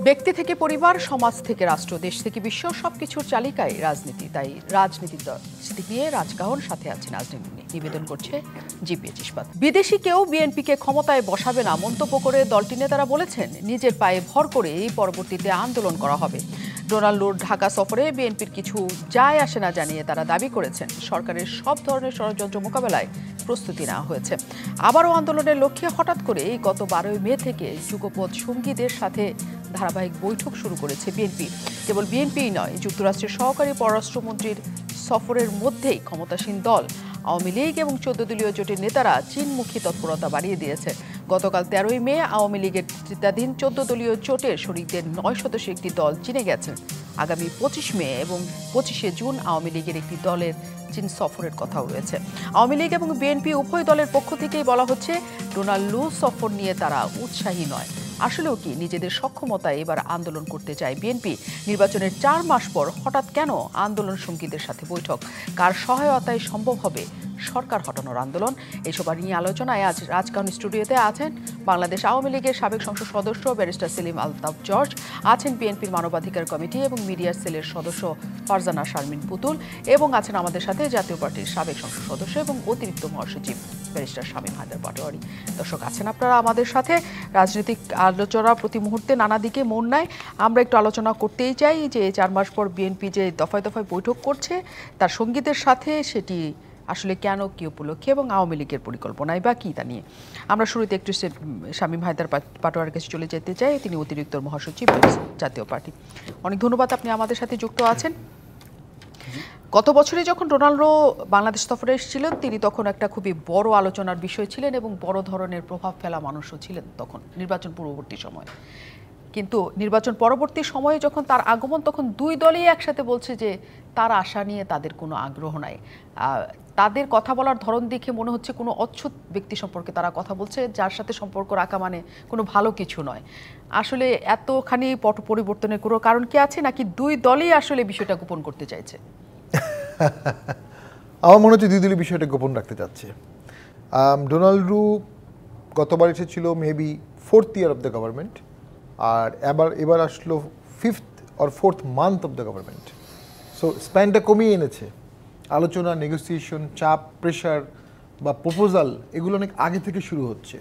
ব্যক্তি থেকে পরিবার, সমাজ থেকে রাষ্ট্র, দেশ থেকে বিশ্ব সবকিছুর চালিকায় রাজনীতি। তাই রাজনীতির নিয়ে রাজকাহন সাথে আছেন নিবেদন করছে জিপিএইচ ইস্পাত। বিদেশি কেউ বিএনপিকে ক্ষমতায় বসাবে না মন্তব্য করে দলটির নেতারা বলেছেন, নিজের পায়ে ভর করে পরবর্তীতে আন্দোলন করা হবে। ডোনাল্ডোর ঢাকা সফরে বিএনপির কিছু যায় আসে না জানিয়ে তারা দাবি করেছেন, সরকারের সব ধরনের ষড়যন্ত্র মোকাবেলায় প্রস্তুতি নেওয়া হয়েছে। আবারও আন্দোলনের লক্ষ্যে হঠাৎ করে গত 12 মে থেকে যুগপৎ সঙ্গীদের সাথে ধারাবাহিক বৈঠক শুরু করেছে বিএনপি। কেবল বিএনপিই নয়, যুক্তরাষ্ট্রের সহকারী পররাষ্ট্রমন্ত্রীর সফরের মধ্যেই ক্ষমতাসীন দল আওয়ামী লীগ এবং 14 দলীয় জোটের নেতারা চীনমুখী তৎপরতা বাড়িয়ে দিয়েছে। গতকাল 13 মে আওয়ামী লীগের নেতৃত্বাধীন 14 দলীয় জোটের শরিকদের 9 সদস্যের একটি দল চীনে গেছে। আগামী 25 মে এবং 25শে জুন আওয়ামী লীগের একটি দলের চীন সফরের কথাও রয়েছে। আওয়ামী লীগ এবং বিএনপি উভয় দলের পক্ষ থেকেই বলা হচ্ছে, ডোনাল্ডো সফর নিয়ে তারা উৎসাহী নয়। আসলেও কি নিজেদের সক্ষমতায় এবার আন্দোলন করতে চায় বিএনপি? নির্বাচনের 4 মাস পর হঠাৎ কেন আন্দোলন সঙ্গীদের সাথে বৈঠক? কার সহায়তায় সম্ভব হবে সরকার হটানোর আন্দোলন? এসব নিয়ে আলোচনায় আজ রাজকাহন স্টুডিওতে আছেন বাংলাদেশ আওয়ামী লীগের সাবেক সংসদ সদস্য ব্যারিস্টার সেলিম আলতাফ জর্জ, আছেন বিএনপির মানবাধিকার কমিটি এবং মিডিয়া সেলের সদস্য ফারজানা শারমিন পুতুল, এবং আছেন আমাদের সাথে জাতীয় পার্টির সাবেক সংসদ সদস্য এবং অতিরিক্ত মহাসচিব ব্যারিস্টার শামীম হায়দার পাটোয়ারি। দর্শক, আছেন আপনারা আমাদের সাথে। রাজনৈতিক আলোচনা প্রতি মুহূর্তে নানা দিকে মন নেয়। আমরা একটু আলোচনা করতেই চাই যে 4 মাস পর বিএনপি যে দফায় দফায় বৈঠক করছে তার সঙ্গীদের সাথে, সেটি আসলে কেন, কি উপলক্ষে এবং আওয়ামী লীগের পরিকল্পনায় বা কি তা নিয়ে। আমরা শুরুতে একটু শামীম হায়দার পাটোয়ারের কাছে চলে যেতে চাই। তিনি অতিরিক্ত মহাসচিব জাতীয় পার্টি। অনেক ধন্যবাদ, আপনি আমাদের সাথে যুক্ত আছেন। গত বছরে যখন ডোনাল্ডো বাংলাদেশ সফরে এসেছিলেন, তিনি তখন একটা খুবই বড় আলোচনার বিষয় ছিলেন এবং বড় ধরনের প্রভাব ফেলা মানুষও ছিলেন তখন নির্বাচন পূর্ববর্তী সময়। কিন্তু নির্বাচন পরবর্তী সময়ে যখন তার আগমন, তখন দুই দলই একসাথে বলছে যে তার আশা নিয়ে তাদের কোনো আগ্রহ নাই। তাদের কথা বলার ধরন দেখে মনে হচ্ছে কোনো অচ্ছুত ব্যক্তি সম্পর্কে তারা কথা বলছে, যার সাথে সম্পর্ক রাখা মানে কোনো ভালো কিছু নয়। আসলে এতখানি পট পরিবর্তনের কোনো কারণ কি আছে, নাকি দুই দলই আসলে বিষয়টা গোপন করতে চাইছে? আমার মনে হচ্ছে দুই দলই বিষয়টা গোপন রাখতে চাচ্ছে। ডোনাল্ডো গতবার এসেছিল maybe 4th year of the government, আর এবার আসলো 5th or 4th month of the government. So স্প্যানটা কমিয়ে এনেছে। আলোচনা, নেগোসিয়েশন, চাপ, প্রেশার বা প্রপোজাল এগুলো অনেক আগে থেকে শুরু হচ্ছে।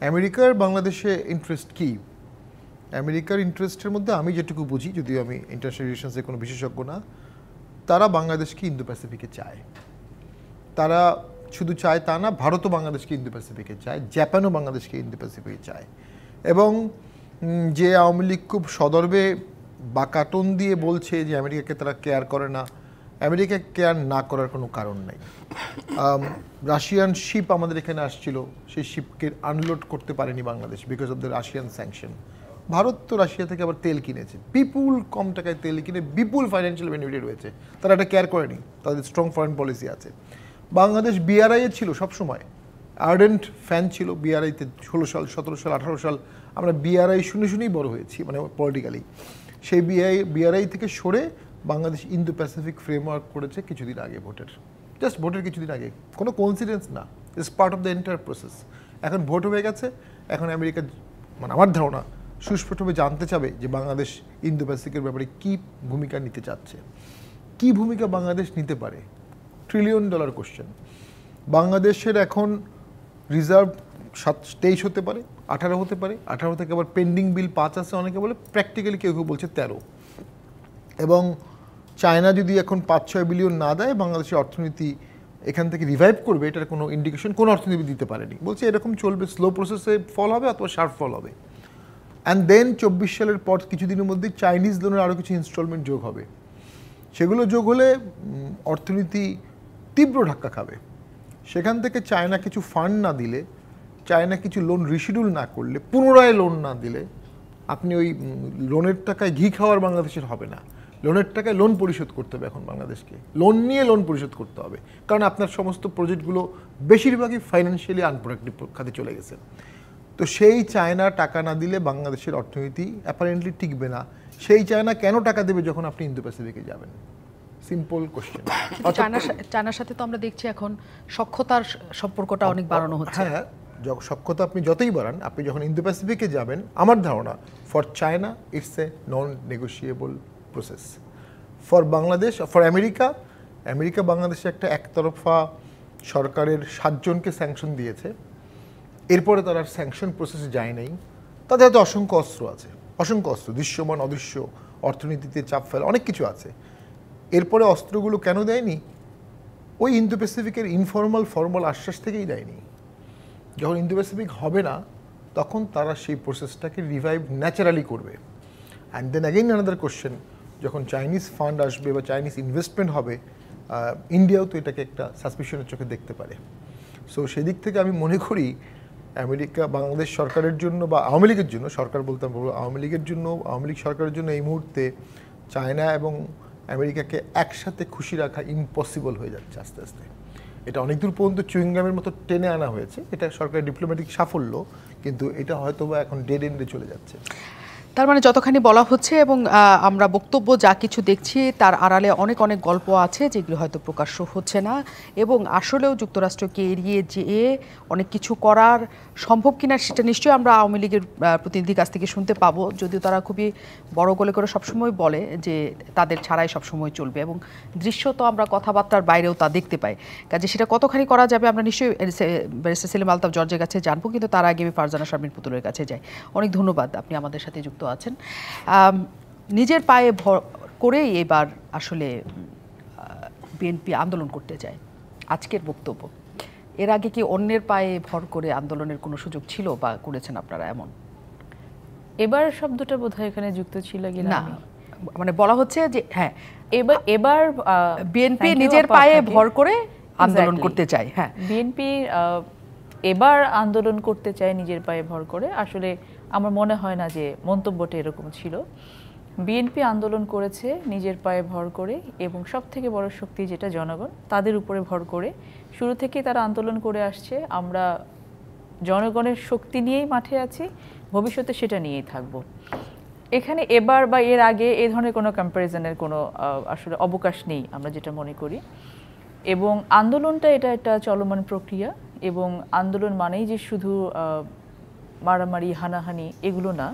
আমেরিকার বাংলাদেশে ইন্টারেস্ট কি? আমেরিকার ইন্টারেস্টের মধ্যে আমি যেটুকু বুঝি, যদিও আমি ইন্টারন্যাশনাল রিলেশনসের কোনো বিশেষজ্ঞ না, তারা বাংলাদেশকে ইন্দো প্যাসিফিকে চায়। তারা শুধু চায় তা না, ভারতও বাংলাদেশকে ইন্দো প্যাসিফিকে চায়, জাপানও বাংলাদেশকে ইন্দো প্যাসিফিকে চায়। এবং যে আওয়ামী লীগ খুব সদর্বে বা কাটন দিয়ে বলছে যে আমেরিকাকে তারা কেয়ার করে না, আমেরিকা কেয়ার না করার কোনো কারণ নাই। রাশিয়ান শিপ আমাদের এখানে আসছিল, সেই শিপকে আনলোড করতে পারেনি Bangladesh because of the Russian sanction. Bharat তো রাশিয়া থেকে আবার তেল কিনেছে, বিপুল কম টাকায় তেল কিনে বিপুল ফাইন্যান্সিয়াল বেনিফিট রয়েছে, তারা এটা কেয়ার করেনি, তাদের স্ট্রং ফরেন পলিসি আছে। বাংলাদেশ বিআরআইয়ে ছিল সবসময়, আর্ডেন্ট ফ্যান ছিল বিআরআইতে। 16 সাল, 17 সাল, 18 সাল আমরা বিআরআই শুনেই বড় হয়েছি, মানে পলিটিক্যালি। সেই বিআরআই থেকে সরে বাংলাদেশ ইন্দো প্যাসিফিক ফ্রেমওয়ার্ক করেছে কিছুদিন আগে, জাস্ট ভোটের কিছুদিন আগে। কোনো কোইন্সিডেন্স না, it's part of the entire process. এখন ভোট হয়ে গেছে, এখন আমেরিকা, মানে আমার ধারণা, সুস্পষ্টভাবে জানতে চাবে যে বাংলাদেশ ইন্দো প্যাসিফিকের ব্যাপারে কী ভূমিকা নিতে চাচ্ছে, কী ভূমিকা বাংলাদেশ নিতে পারে। $1 ট্রিলিয়ন কোশ্চেন। বাংলাদেশের এখন রিজার্ভ 23 হতে পারে, 18 হতে পারে, 18 থেকে আবার পেন্ডিং বিল 5 আছে, অনেকে বলে, প্র্যাকটিক্যালি কেউ বলছে 13। এবং চায়না যদি এখন 5-6 বিলিয়ন না দেয়, বাংলাদেশের অর্থনীতি এখান থেকে রিভাইভ করবে, এটার কোনো ইন্ডিকেশন কোনো অর্থনীতি দিতে পারেনি। বলছে এরকম চলবে, স্লো প্রসেসে ফল হবে অথবা শার্প ফল হবে। অ্যান্ড দেন 24 সালের পর কিছুদিনের মধ্যে চাইনিজ লোনের আরও কিছু ইনস্টলমেন্ট যোগ হবে। সেগুলো যোগ হলে অর্থনীতি তীব্র ধাক্কা খাবে। সেখান থেকে চায়না কিছু ফান্ড না দিলে, চায়না কিছু লোন রিশিডিউল না করলে, পুনরায় লোন না দিলে, আপনি ওই লোনের টাকায় ঘি খাওয়ার বাংলাদেশের হবে না। লোনের টাকায় লোন পরিশোধ করতে হবে এখন বাংলাদেশকে, লোন নিয়ে লোন পরিশোধ করতে হবে, কারণ আপনার সমস্ত প্রজেক্টগুলো বেশিরভাগই ফাইন্যান্সিয়ালি আনপ্রোডাক্টিভ খাতে চলে গেছে। তো সেই চায়না টাকা না দিলে বাংলাদেশের অর্থনীতি অ্যাপারেন্টলি টিকবে না। সেই চায়না কেন টাকা দেবে যখন আপনি ইন্দো প্যাসিফিকে যাবেন? Simple question. চায়নার সাথে তো আমরা দেখছি এখন সক্ষতার সম্পর্কটা অনেক বাড়ানো হচ্ছে। হ্যাঁ, সক্ষতা আপনি যতই বাড়ান, আপনি যখন ইন্দো প্যাসিফিকে যাবেন, আমার ধারণা for China it's a non negotiable process. For Bangladesh, for America, America বাংলাদেশে একটা একতরফা সরকারের 7 জনকে স্যাংশন দিয়েছে, এরপরে তারা স্যাংশন প্রসেসে যায় নাই। তাদের হাতে অসংখ্য অস্ত্র আছে, অসংখ্য অস্ত্র, দৃশ্যমান অদৃশ্য, অর্থনীতিতে চাপ ফেলা, অনেক কিছু আছে। এরপরে অস্ত্রগুলো কেন দেয়নি? ওই ইন্দো প্যাসিফিকের ইনফর্মাল ফর্মাল আশ্বাস থেকেই দেয়নি। যখন ইন্দো প্যাসিফিক হবে না, তখন তারা সেই প্রসেসটাকে রিভাইভ ন্যাচারালি করবে। And then again another question, যখন চাইনিজ ফান্ড আসবে বা চাইনিজ ইনভেস্টমেন্ট হবে, ইন্ডিয়াও তো এটাকে একটা সাসপিশনের চোখে দেখতে পারে। সো সেদিক থেকে আমি মনে করি আমেরিকা বাংলাদেশ সরকারের জন্য বা আওয়ামী লীগের জন্য, সরকার বলতে বলবো আওয়ামী লীগের জন্য, আওয়ামী লীগ সরকারের জন্য এই মুহূর্তে চায়না এবং আমেরিকাকে একসাথে খুশি রাখা ইম্পসিবল হয়ে যাচ্ছে আস্তে আস্তে। এটা অনেক দূর পর্যন্ত চুইংগামের মতো টেনে আনা হয়েছে, এটা সরকারের ডিপ্লোম্যাটিক সাফল্য, কিন্তু এটা হয়তো বা এখন ডেড এন্ডে চলে যাচ্ছে। তার মানে যতখানি বলা হচ্ছে এবং আমরা বক্তব্য যা কিছু দেখছি তার আড়ালে অনেক অনেক গল্প আছে যেগুলো হয়তো প্রকাশ্য হচ্ছে না, এবং আসলেও যুক্তরাষ্ট্রকে এড়িয়ে যেয়ে অনেক কিছু করার সম্ভব কিনা সেটা নিশ্চয়ই আমরা আওয়ামী লীগের প্রতিনিধির কাছ থেকে শুনতে পাবো, যদিও তারা খুবই বড় গলে করে সবসময় বলে যে তাদের ছাড়াই সবসময় চলবে, এবং দৃশ্য তো আমরা কথাবার্তার বাইরেও তা দেখতে পাই। কাজে সেটা কতখানি করা যাবে আমরা নিশ্চয়ই ব্যারিস্টার সেলিম আলতাফ জর্জের কাছে জানবো, কিন্তু তার আগে আমি ফারজানা শারমিন পুতুলের কাছে যাই। অনেক ধন্যবাদ, আপনি আমাদের সাথে যুক্ত আছেন। নিজের পায়ে ভর করেই এবার আসলে বিএনপি আন্দোলন করতে যায়, আজকের বক্তব্য। এর আগে কি অন্যের পায়ে ভর করে আন্দোলনের কোনো সুযোগ ছিল বা করেছেন আপনারা এমন? এবার শব্দটা বোধহয় এখানে যুক্ত ছিল কিনা, না মানে বলা হচ্ছে যে হ্যাঁ এবার বিএনপি নিজের পায়ে ভর করে আন্দোলন করতে চায়। হ্যাঁ, বিএনপি এবার আন্দোলন করতে চায় নিজের পায়ে ভর করে। আসলে আমার মনে হয় না যে মন্তব্যটা এরকম ছিল। বিএনপি আন্দোলন করেছে নিজের পায়ে ভর করে, এবং সব থেকে বড় শক্তি যেটা জনগণ, তাদের উপরে ভর করে শুরু থেকেই তারা আন্দোলন করে আসছে। আমরা জনগণের শক্তি নিয়েই মাঠে আছি, ভবিষ্যতে সেটা নিয়েই থাকব। এখানে এবার বা এর আগে এই ধরনের কোনো কম্প্যারিজনের কোনো আসলে অবকাশ নেই আমরা যেটা মনে করি। এবং আন্দোলনটা এটা একটা চলমান প্রক্রিয়া, এবং আন্দোলন মানেই যে শুধু মারামারি হানাহানি এগুলো না।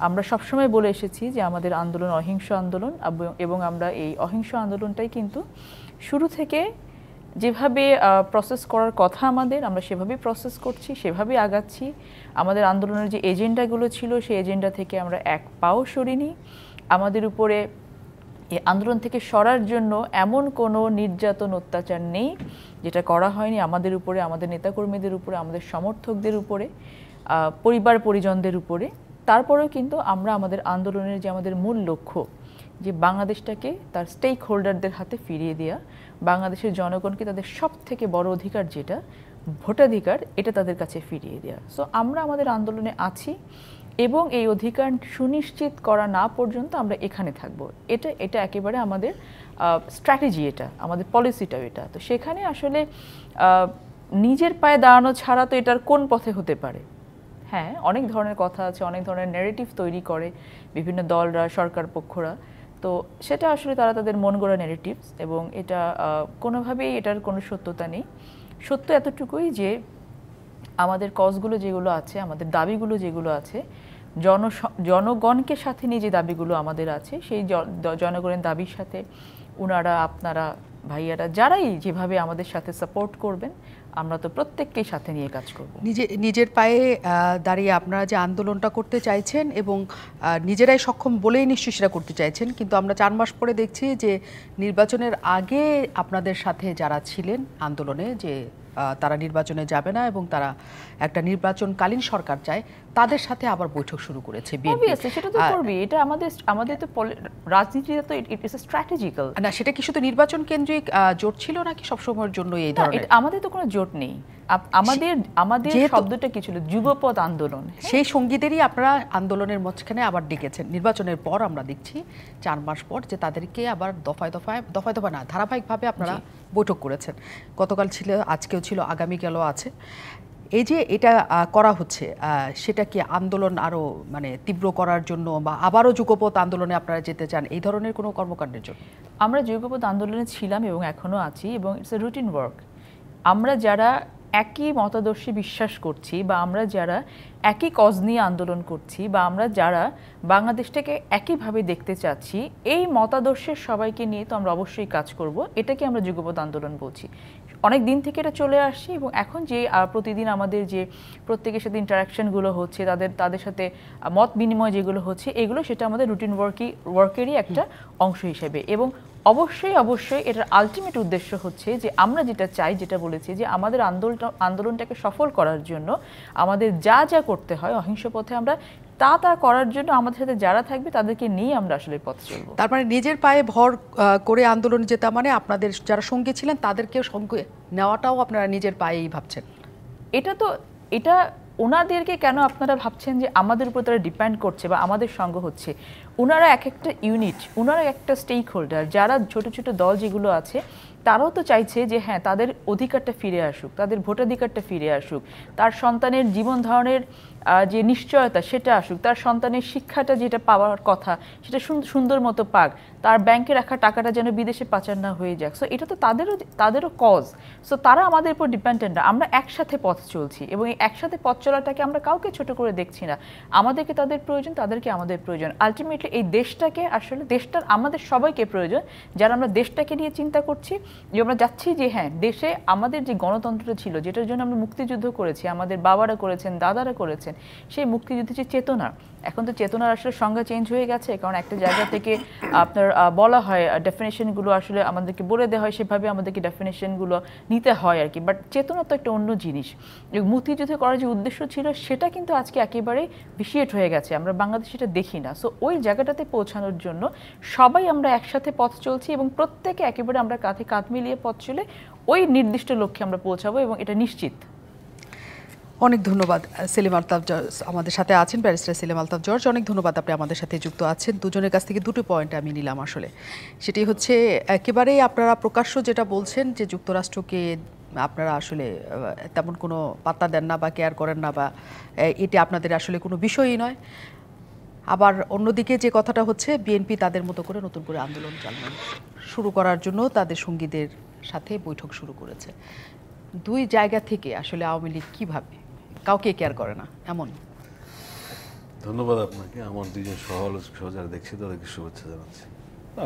আমরা সবসময় বলে এসেছি যে আমাদের আন্দোলন অহিংস আন্দোলন, এবং আমরা এই অহিংস আন্দোলনটাই কিন্তু শুরু থেকে যেভাবে প্রসেস করার কথা আমরা সেভাবেই প্রসেস করছি, সেভাবেই আগাচ্ছি। আমাদের আন্দোলনের যে এজেন্ডাগুলো ছিল সেই এজেন্ডা থেকে আমরা এক পাও সরিনি। আমাদের উপরে এই আন্দোলন থেকে সরার জন্য এমন কোনো নির্যাতন অত্যাচার নেই যেটা করা হয়নি আমাদের উপরে, আমাদের নেতাকর্মীদের উপরে, আমাদের সমর্থকদের উপরে, পরিবার পরিজনদের উপরে। তারপরেও কিন্তু আমরা আমাদের আন্দোলনের যে আমাদের মূল লক্ষ্য, যে বাংলাদেশটাকে তার স্টেক হোল্ডারদের হাতে ফিরিয়ে দেওয়া, বাংলাদেশের জনগণকে তাদের সব থেকে বড় অধিকার যেটা ভোটাধিকার, এটা তাদের কাছে ফিরিয়ে দেওয়া। সো আমরা আমাদের আন্দোলনে আছি, এবং এই অধিকার সুনিশ্চিত করা না পর্যন্ত আমরা এখানে থাকব। এটা একেবারে আমাদের স্ট্র্যাটেজি, এটা আমাদের পলিসিটাও এটা। তো সেখানে আসলে নিজের পায়ে দাঁড়ানো ছাড়া তো এটার কোন পথে হতে পারে? হ্যাঁ, অনেক ধরনের কথা আছে, অনেক ধরনের ন্যারেটিভ তৈরি করে বিভিন্ন দলরা, সরকার পক্ষরা। তো সেটা আসলে তারা তাদের মন গড়া ন্যারেটিভস, এবং এটা কোনোভাবেই এটার কোনো সত্যতা নেই। সত্য এতটুকুই যে আমাদের কজগুলো যেগুলো আছে, আমাদের দাবিগুলো যেগুলো আছে, জনগণকে সাথে নিয়ে যে দাবিগুলো আমাদের আছে, সেই জনগণের দাবির সাথে ওনারা, আপনারা, ভাইয়ারা, যারাই যেভাবে আমাদের সাথে সাপোর্ট করবেন, আমরা তো প্রত্যেককেই সাথে নিয়ে কাজ করব। নিজের পায়ে দাঁড়িয়ে আপনারা যে আন্দোলনটা করতে চাইছেন এবং নিজেরাই সক্ষম বলেই নিশ্চয়ই সেটা করতে চাইছেন, কিন্তু আমরা 4 মাস পরে দেখছি যে নির্বাচনের আগে আপনাদের সাথে যারা ছিলেন আন্দোলনে, যে তারা নির্বাচনে যাবে না এবং তারা একটা নির্বাচনকালীন সরকার চায়, তাদের সাথে আবার বৈঠক শুরু করেছে বিএনপি। সেটা তো করবে, এটা আমাদের তো রাজনীতিতে তো ইট ইজ স্ট্র্যাটেজিক্যাল না। সেটা কি শুধু নির্বাচন কেন্দ্রিক জোট ছিল নাকি সবসময়ের জন্য এই ধরনের? আমাদের তো কোনো জোট নেই। আমাদের শব্দটা কি ছিল? যুগপৎ আন্দোলন। সেই সঙ্গীদেরই আপনারা আন্দোলনের মাঝখানে আবার ডেকেছেন নির্বাচনের পর। আমরা দেখছি 4 মাস পর যে তাদেরকে আবার দফায় দফায় না, ধারাবাহিকভাবে আপনারা বৈঠক করেছেন। গতকাল ছিল, আজকেও ছিল, আগামীকালও আছে। এই যে এটা করা হচ্ছে, সেটা কি আন্দোলন আরো মানে তীব্র করার জন্য, বা আবারও যুগপৎ আন্দোলনে আপনারা যেতে চান, এই ধরনের কোনো কর্মকাণ্ডের জন্য? আমরা যুগপৎ আন্দোলনে ছিলাম এবং এখনো আছি, এবং ইটস এ রুটিন ওয়ার্ক। আমরা যারা একই মতাদর্শে বিশ্বাস করছি বা আমরা যারা একই কজ নিয়ে আন্দোলন করছি বা আমরা যারা বাংলাদেশটাকে একইভাবে দেখতে চাচ্ছি, এই মতাদর্শের সবাইকে নিয়ে তো আমরা অবশ্যই কাজ করব। এটাকে আমরা যুগপৎ আন্দোলন বলছি। অনেক দিন থেকে এটা চলে আসছে এবং এখন যে প্রতিদিন আমাদের যে প্রত্যেকের সাথে ইন্টারাকশনগুলো হচ্ছে, তাদের সাথে মত বিনিময় যেগুলো হচ্ছে, এগুলো সেটা আমাদের রুটিন ওয়ার্কেরই একটা অংশ হিসেবে। এবং অবশ্যই এটার আলটিমেট উদ্দেশ্য হচ্ছে যে আমরা যেটা চাই, যেটা বলেছি যে আমাদের আন্দোলনটাকে সফল করার জন্য আমাদের যা যা করতে হয় অহিংস পথে আমরা তা করার জন্য আমাদের সাথে যারা থাকবে তাদেরকে নিয়ে আমরা আসলে পথ চলবো। তার মানে নিজের পায়ে ভর করে আন্দোলন যেটা, মানে আপনাদের যারা সঙ্গী ছিলেন তাদেরকেও সঙ্গে নেওয়াটাও আপনারা নিজের পায়েই ভাবছেন। এটা ওনাদেরকে কেন আপনারা ভাবছেন যে আমাদের উপর তারা ডিপেন্ড করছে বা আমাদের সঙ্গ হচ্ছে? ওনারা এক একটা ইউনিট, ওনারা একটা স্টেক হোল্ডার। যারা ছোট ছোট দল যেগুলো আছে তারাও তো চাইছে যে হ্যাঁ তাদের অধিকারটা ফিরে আসুক, তাদের ভোটাধিকারটা ফিরে আসুক, তার সন্তানের জীবন ধারণের যে নিশ্চয়তা সেটা আসুক, তার সন্তানের শিক্ষাটা যেটা পাওয়ার কথা সেটা সুন্দর মতো পাক, তার ব্যাংকে রাখা টাকাটা যেন বিদেশে পাচার না হয়ে যাক। সো এটা তো তাদেরও কজ। সো তারা আমাদের উপর ডিপেন্ডেন্ট না, আমরা একসাথে পথ চলছি এবং এই একসাথে পথ চলাটাকে আমরা কাউকে ছোট করে দেখছি না। আমাদেরকে তাদের প্রয়োজন, তাদেরকে আমাদের প্রয়োজন। আলটিমেটলি এই দেশটাকে আসলে দেশটার আমাদের সবাইকে প্রয়োজন, যারা আমরা দেশটাকে নিয়ে চিন্তা করছি, যে আমরা যাচ্ছি যে হ্যাঁ দেশে আমাদের যে গণতন্ত্রটা ছিল, যেটার জন্য আমরা মুক্তিযুদ্ধ করেছি, আমাদের বাবারা করেছেন, দাদারা করেছেন, সেই মুক্তিযুদ্ধের যে চেতনা, এখন তো চেতনার আসলে সংজ্ঞা চেঞ্জ হয়ে গেছে। কারণ একটা জায়গা থেকে আপনার বলা হয় ডেফিনেশনগুলো আসলে আমাদেরকে বলে দেওয়া হয়, সেভাবে আমাদেরকে ডেফিনেশনগুলো নিতে হয় আর কি। বাট চেতনা তো একটা অন্য জিনিস। মুক্তিযুদ্ধ করার যে উদ্দেশ্য ছিল সেটা কিন্তু আজকে একেবারেই ভিশিয়েট হয়ে গেছে, আমরা বাংলাদেশে এটা দেখি না। সো ওই জায়গাটাতে পৌঁছানোর জন্য সবাই আমরা একসাথে পথ চলছি এবং প্রত্যেকে একেবারে আমরা কাঁধে কাঁধ মিলিয়ে পথ চলে ওই নির্দিষ্ট লক্ষ্যে আমরা পৌঁছাবো এবং এটা নিশ্চিত। অনেক ধন্যবাদ সেলিম আলতাফ জর্জ আমাদের সাথে আছেন, ব্যারিস্টার সেলিম আলতাফ জর্জ। অনেক ধন্যবাদ, আপনি আমাদের সাথে যুক্ত আছেন। দুজনের কাছ থেকে দুটো পয়েন্ট আমি নিলাম আসলে। সেটি হচ্ছে একেবারেই আপনারা প্রকাশ্য যেটা বলছেন যে যুক্তরাষ্ট্রকে আপনারা আসলে তেমন কোনো পাত্তা দেন না বা কেয়ার করেন না, বা এটি আপনাদের আসলে কোনো বিষয়ই নয়। আবার অন্যদিকে যে কথাটা হচ্ছে বিএনপি তাদের মতো করে নতুন করে আন্দোলন শুরু করার জন্য তাদের সঙ্গীদের সাথে বৈঠক শুরু করেছে। দুই জায়গা থেকে আসলে আওয়ামী লীগ কীভাবে কাউকে কেয়ার করে না এমন? ধন্যবাদ আপনাকে। আমার দুজন সহ যারা দেখছি তাদেরকে শুভেচ্ছা জানাচ্ছি।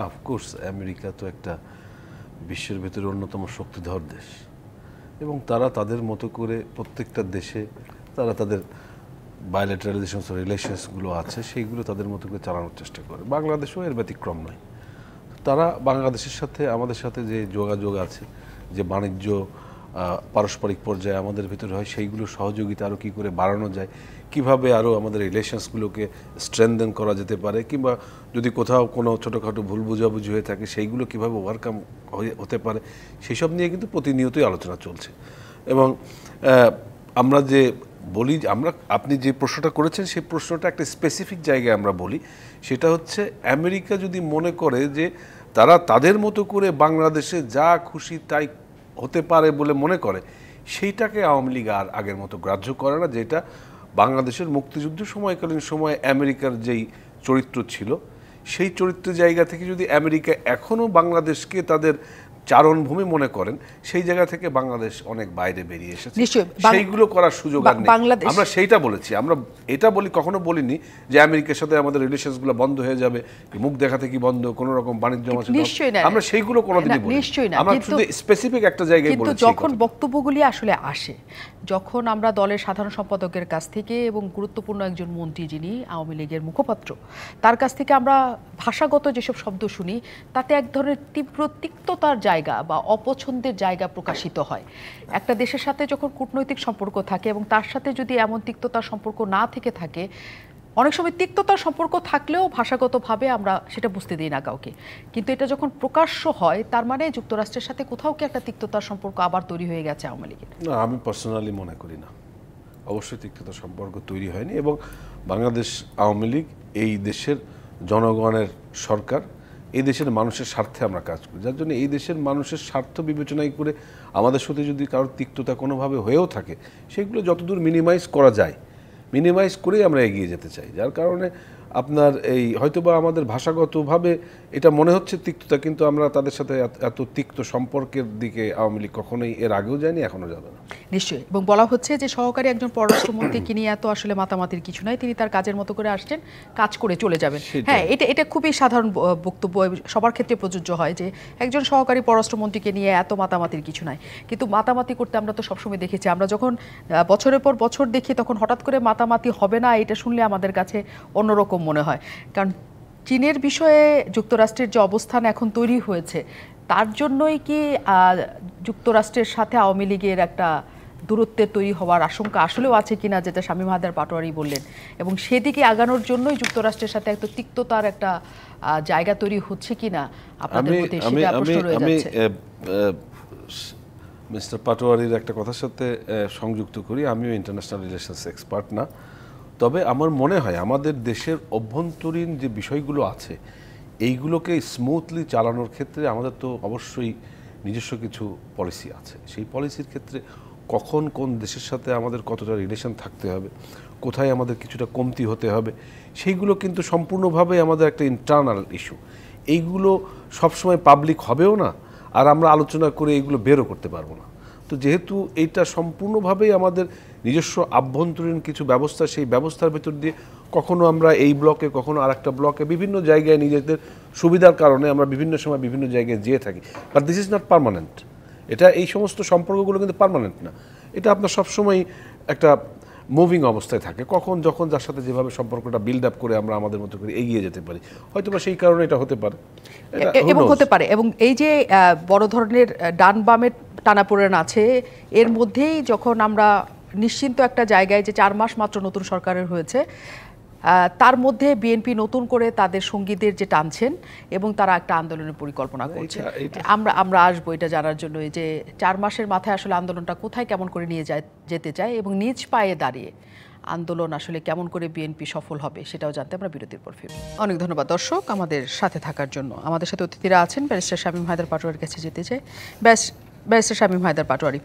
অফকোর্স আমেরিকা তো একটা বিশ্বের ভেতরে অন্যতম শক্তিধর দেশ এবং তারা তাদের মতো করে প্রত্যেকটা দেশে তারা তাদের বায়োলেটারাল যে সমস্ত রিলেশনসগুলো আছে সেইগুলো তাদের মতো করে চালানোর চেষ্টা করে। বাংলাদেশও এর ব্যতিক্রম নয়। তারা বাংলাদেশের সাথে আমাদের সাথে যে যোগাযোগ আছে, যে বাণিজ্য পারস্পরিক পর্যায়ে আমাদের ভিতরে হয়, সেইগুলো সহযোগিতা আরও কী করে বাড়ানো যায়, কিভাবে আরও আমাদের রিলেশনসগুলোকে স্ট্রেনদেন করা যেতে পারে, কিংবা যদি কোথাও কোনো ছোটোখাটো ভুল বুঝাবুঝি হয়ে থাকে সেইগুলো কীভাবে ওভারকাম হতে পারে, সেসব নিয়ে কিন্তু প্রতিনিয়তই আলোচনা চলছে। এবং আমরা যে বলি, আপনি যে প্রশ্নটা করেছেন সেই প্রশ্নটা একটা স্পেসিফিক জায়গায় আমরা বলি, সেটা হচ্ছে আমেরিকা যদি মনে করে যে তারা তাদের মতো করে বাংলাদেশে যা খুশি তাই হতে পারে বলে মনে করে, সেইটাকে আওয়ামী লীগ আর আগের মতো গ্রাহ্য করে না। যেটা বাংলাদেশের মুক্তিযুদ্ধ সময়কালীন সময়ে আমেরিকার যেই চরিত্র ছিল, সেই চরিত্রের জায়গা থেকে যদি আমেরিকা এখনও বাংলাদেশকে তাদের চারণভূমি মনে করেন, সেই জায়গা থেকে বাংলাদেশ অনেক বাইরে বেরিয়ে এসেছে। সেইগুলো করার সুযোগ আর নেই। আমরা সেইটা বলেছি, আমরা এটা বলি, কখনো বলিনি যে আমেরিকার সাথে আমাদের রিলেশনসগুলো বন্ধ হয়ে যাবে, মুখ দেখাতে কি বন্ধ, কোনো রকম বাণিজ্য আমরা সেইগুলো কোনোদিনই বলি না। আমরা শুধু স্পেসিফিক একটা জায়গায় বলেছি। কিন্তু যখন বক্তব্যগুলি আসলে আসে, যখন আমরা দলের সাধারণ সম্পাদকের কাছ থেকে এবং গুরুত্বপূর্ণ একজন মন্ত্রী যিনি আওয়ামী লীগের মুখপাত্র, তার কাছ থেকে আমরা ভাষাগত যেসব শব্দ শুনি, তাতে এক ধরনের তীব্র তিক্ততার জায়গা বা অপছন্দের জায়গা প্রকাশিত হয়। একটা দেশের সাথে যখন কূটনৈতিক সম্পর্ক থাকে এবং তার সাথে যদি এমন তিক্ততার সম্পর্ক না থেকে থাকে, অনেক সময় তিক্ততার সম্পর্ক থাকলেও ভাষাগতভাবে আমরা সেটা বুঝতে দিই না কাউকে, কিন্তু এটা যখন প্রকাশ্য হয় তার মানে যুক্তরাষ্ট্রের সাথে কোথাও কি একটা তিক্ততার সম্পর্ক আবার তৈরি হয়ে গেছে আওয়ামী লীগের? না, আমি পার্সোনালি মনে করি না। অবশ্যই তিক্ততার সম্পর্ক তৈরি হয়নি এবং বাংলাদেশ আওয়ামী লীগ এই দেশের জনগণের সরকার, এই দেশের মানুষের স্বার্থে আমরা কাজ করি, যার জন্য এই দেশের মানুষের স্বার্থ বিবেচনায় করে আমাদের সাথে যদি কারোর তিক্ততা কোনোভাবে হয়েও থাকে, সেগুলো যতদূর মিনিমাইজ করা যায় মিনিমাইজ করেই আমরা এগিয়ে যেতে চাই। যার কারণে আপনার এই হয়তোবা আমাদের ভাষাগতভাবে এটা মনে হচ্ছে তিক্ততা, কিন্তু আমরা তাদের সাথে এত তিক্ত সম্পর্কের দিকে আওয়ামী লীগ কখনোই এর আগেও যায়নি, এখনো যাবে না। নিশ্চয়ই। এবং বলা হচ্ছে যে সহকারী একজন পররাষ্ট্রমন্ত্রীকে নিয়ে এত আসলে মাতামাতির কিছু নাই, তিনি তার কাজের মতো করে আসছেন, কাজ করে চলে যাবেন। হ্যাঁ, এটা খুবই সাধারণ বক্তব্য, সবার ক্ষেত্রে প্রযোজ্য হয় যে একজন সহকারী পররাষ্ট্রমন্ত্রীকে নিয়ে এত মাতামাতির কিছু নাই। কিন্তু মাতামাতি করতে আমরা তো সবসময় দেখেছি, আমরা যখন বছরের পর বছর দেখি তখন হঠাৎ করে মাতামাতি হবে না, এটা শুনলে আমাদের কাছে অন্যরকম মনে হয়। কারণ চীনের বিষয়ে যুক্তরাষ্ট্রের যে অবস্থান এখন তৈরি হয়েছে, তার জন্যই কি যুক্তরাষ্ট্রের সাথে আওয়ামী লীগের একটা দূরত্বের তৈরি হওয়ার আশঙ্কা আসলেও আছে কিনা, যেটা শামীম হায়দার পাটোয়ারি বললেন, এবং সেদিকে আগানোর জন্যই যুক্তরাষ্ট্রের সাথে একটা তিক্ততার একটা জায়গা তৈরি হচ্ছে কিনা আপনাদের মধ্যে, সেটা প্রশ্ন রয়ে যাচ্ছে। মিস্টার পাটোয়ারির একটা কথার সাথে সংযুক্ত করি, আমিও ইন্টারন্যাশনাল রিলেশনস এক্সপার্ট না, তবে আমার মনে হয় আমাদের দেশের অভ্যন্তরীণ যে বিষয়গুলো আছে এইগুলোকে স্মুথলি চালানোর ক্ষেত্রে আমাদের তো অবশ্যই নিজস্ব কিছু পলিসি আছে। সেই পলিসির ক্ষেত্রে কখন কোন দেশের সাথে আমাদের কতটা রিলেশন থাকতে হবে, কোথায় আমাদের কিছুটা কমতি হতে হবে, সেইগুলো কিন্তু সম্পূর্ণভাবে আমাদের একটা ইন্টারনাল ইস্যু। এইগুলো সবসময় পাবলিক হবেও না, আর আমরা আলোচনা করে এইগুলো বেরও করতে পারবো না। তো যেহেতু এইটা সম্পূর্ণভাবেই আমাদের নিজস্ব আভ্যন্তরীণ কিছু ব্যবস্থা, সেই ব্যবস্থার ভেতর দিয়ে কখনো আমরা এই ব্লকে, কখনো আর একটা ব্লকে, বিভিন্ন জায়গায় নিজেদের সুবিধার কারণে আমরা বিভিন্ন সময় বিভিন্ন জায়গায় যেয়ে থাকি। But this is not permanent. এটা এই সমস্ত সম্পর্কগুলো কিন্তু পার্মানেন্ট না, এটা আপনার সবসময় একটা মুভিং অবস্থায় থাকে। কখন যখন যার সাথে যেভাবে সম্পর্কটা বিল্ড আপ করে আমরা আমাদের মতো করে এগিয়ে যেতে পারি, হয়তো বা সেই কারণে এটা হতে পারে, এবং হতে পারে। এবং এই যে বড় ধরনের ডান বামের টানাপোড়েন আছে, এর মধ্যেই যখন আমরা নিশ্চিন্ত একটা জায়গায় যে 4 মাস মাত্র নতুন সরকারের হয়েছে, তার মধ্যে বিএনপি নতুন করে তাদের সঙ্গীদের যে টানছেন এবং তারা একটা আন্দোলনের পরিকল্পনা করছে। আমরা আসবো এটা জানার জন্য যে 4 মাসের মাথায় আসলে আন্দোলনটা কোথায় কেমন করে নিয়ে যেতে চায় এবং নিজ পায়ে দাঁড়িয়ে আন্দোলন আসলে কেমন করে বিএনপি সফল হবে সেটাও জানতে আমরা বিরতির পর ফিরব। অনেক ধন্যবাদ দর্শক আমাদের সাথে থাকার জন্য। আমাদের সাথে অতিথিরা আছেন ব্যারিস্টার শামীম হায়দার পাটোয়ারির কাছে যেতে চাই। ব্যারিস্টার শামীম হায়দার পাটোয়ারি,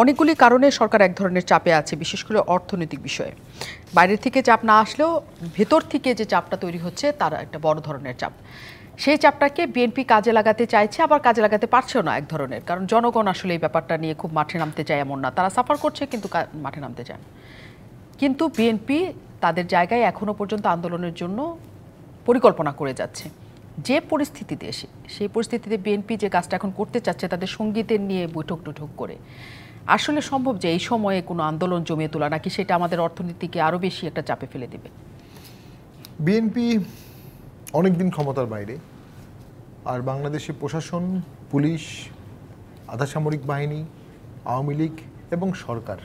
অনেকগুলি কারণে সরকার এক ধরনের চাপে আছে, বিশেষ করে অর্থনৈতিক বিষয়ে। বাইরের থেকে চাপ না আসলেও ভেতর থেকে যে চাপটা তৈরি হচ্ছে তার একটা বড় ধরনের চাপ। সেই চাপটাকে বিএনপি কাজে লাগাতে চাইছে, আবার কাজে লাগাতে পারছেও না এক ধরনের, কারণ জনগণ আসলে এই ব্যাপারটা নিয়ে খুব মাঠে নামতে চায় এমন না, তারা সাফার করছে কিন্তু মাঠে নামতে চায়। কিন্তু বিএনপি তাদের জায়গায় এখনো পর্যন্ত আন্দোলনের জন্য পরিকল্পনা করে যাচ্ছে। যে পরিস্থিতিতে সেই পরিস্থিতিতে বিএনপি যে কাজটা এখন করতে চাচ্ছে তাদের সঙ্গীতের নিয়ে বৈঠক টুঠক করে, আসলে সম্ভব যে এই সময়ে কোনো আন্দোলন জমিয়ে তোলা, নাকি সেটা আমাদের অর্থনীতিকে আরও বেশি একটা চাপে ফেলে দেবে? বিএনপি অনেকদিন ক্ষমতার বাইরে, আর বাংলাদেশে প্রশাসন, পুলিশ, আধা সামরিক বাহিনী, আওয়ামী লীগ এবং সরকার